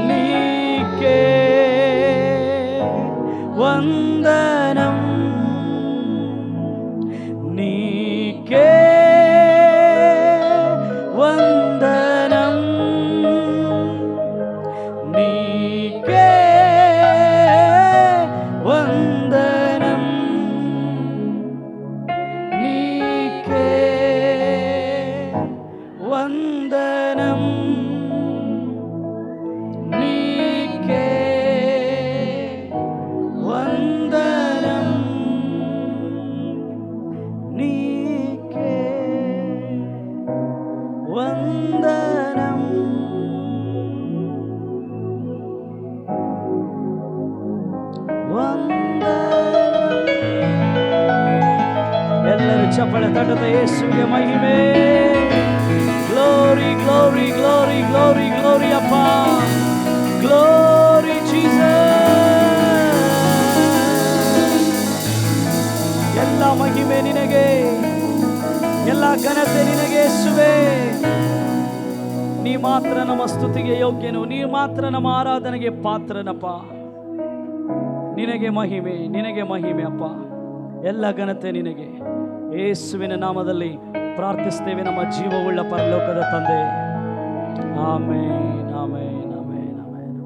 ನೀಕೆ ವಂದನಂ ನೀಕೆ ವಂದನಂ ನೀಕೆ ವಂದನಂ ನೀಕೆ ವಂದನಂ ನೀಕೆ ವಂದನಂ ನೀಕೆ ವಂದನಂ. ಎಲ್ಲರೂ ಚಪ್ಪಳೆ ತಟ್ಟದ ಯೇಸುವಿಗೆ ಮಹಿಮೆ. Glory glory glory glory glory ಅಪ್ಪ ಗ್ಲೋರಿ ಜೀಸಸ್. ಎಲ್ಲ ಮಹಿಮೆ ನಿನಗೆ, ಎಲ್ಲ ಘನತೆ ನಿನಗೆ ಯೇಸುವೇ. ನೀ ಮಾತ್ರ ನಮ್ಮ ಸ್ತುತಿಗೆ ಯೋಗ್ಯನು, ನೀ ಮಾತ್ರ ನಮ್ಮ ಆರಾಧನೆಗೆ ಪಾತ್ರನಪ್ಪ. ನಿನಗೆ ಮಹಿಮೆ ಅಪ್ಪ. ಎಲ್ಲ ಘನತೆ ನಿನಗೆ. ಯೇಸುವಿನ ನಾಮದಲ್ಲಿ ಪ್ರಾರ್ಥಿಸ್ತೇವೆ ನಮ್ಮ ಜೀವವುಳ್ಳ ಪರಲೋಕದ ತಂದೆ. ಆಮೆನ್.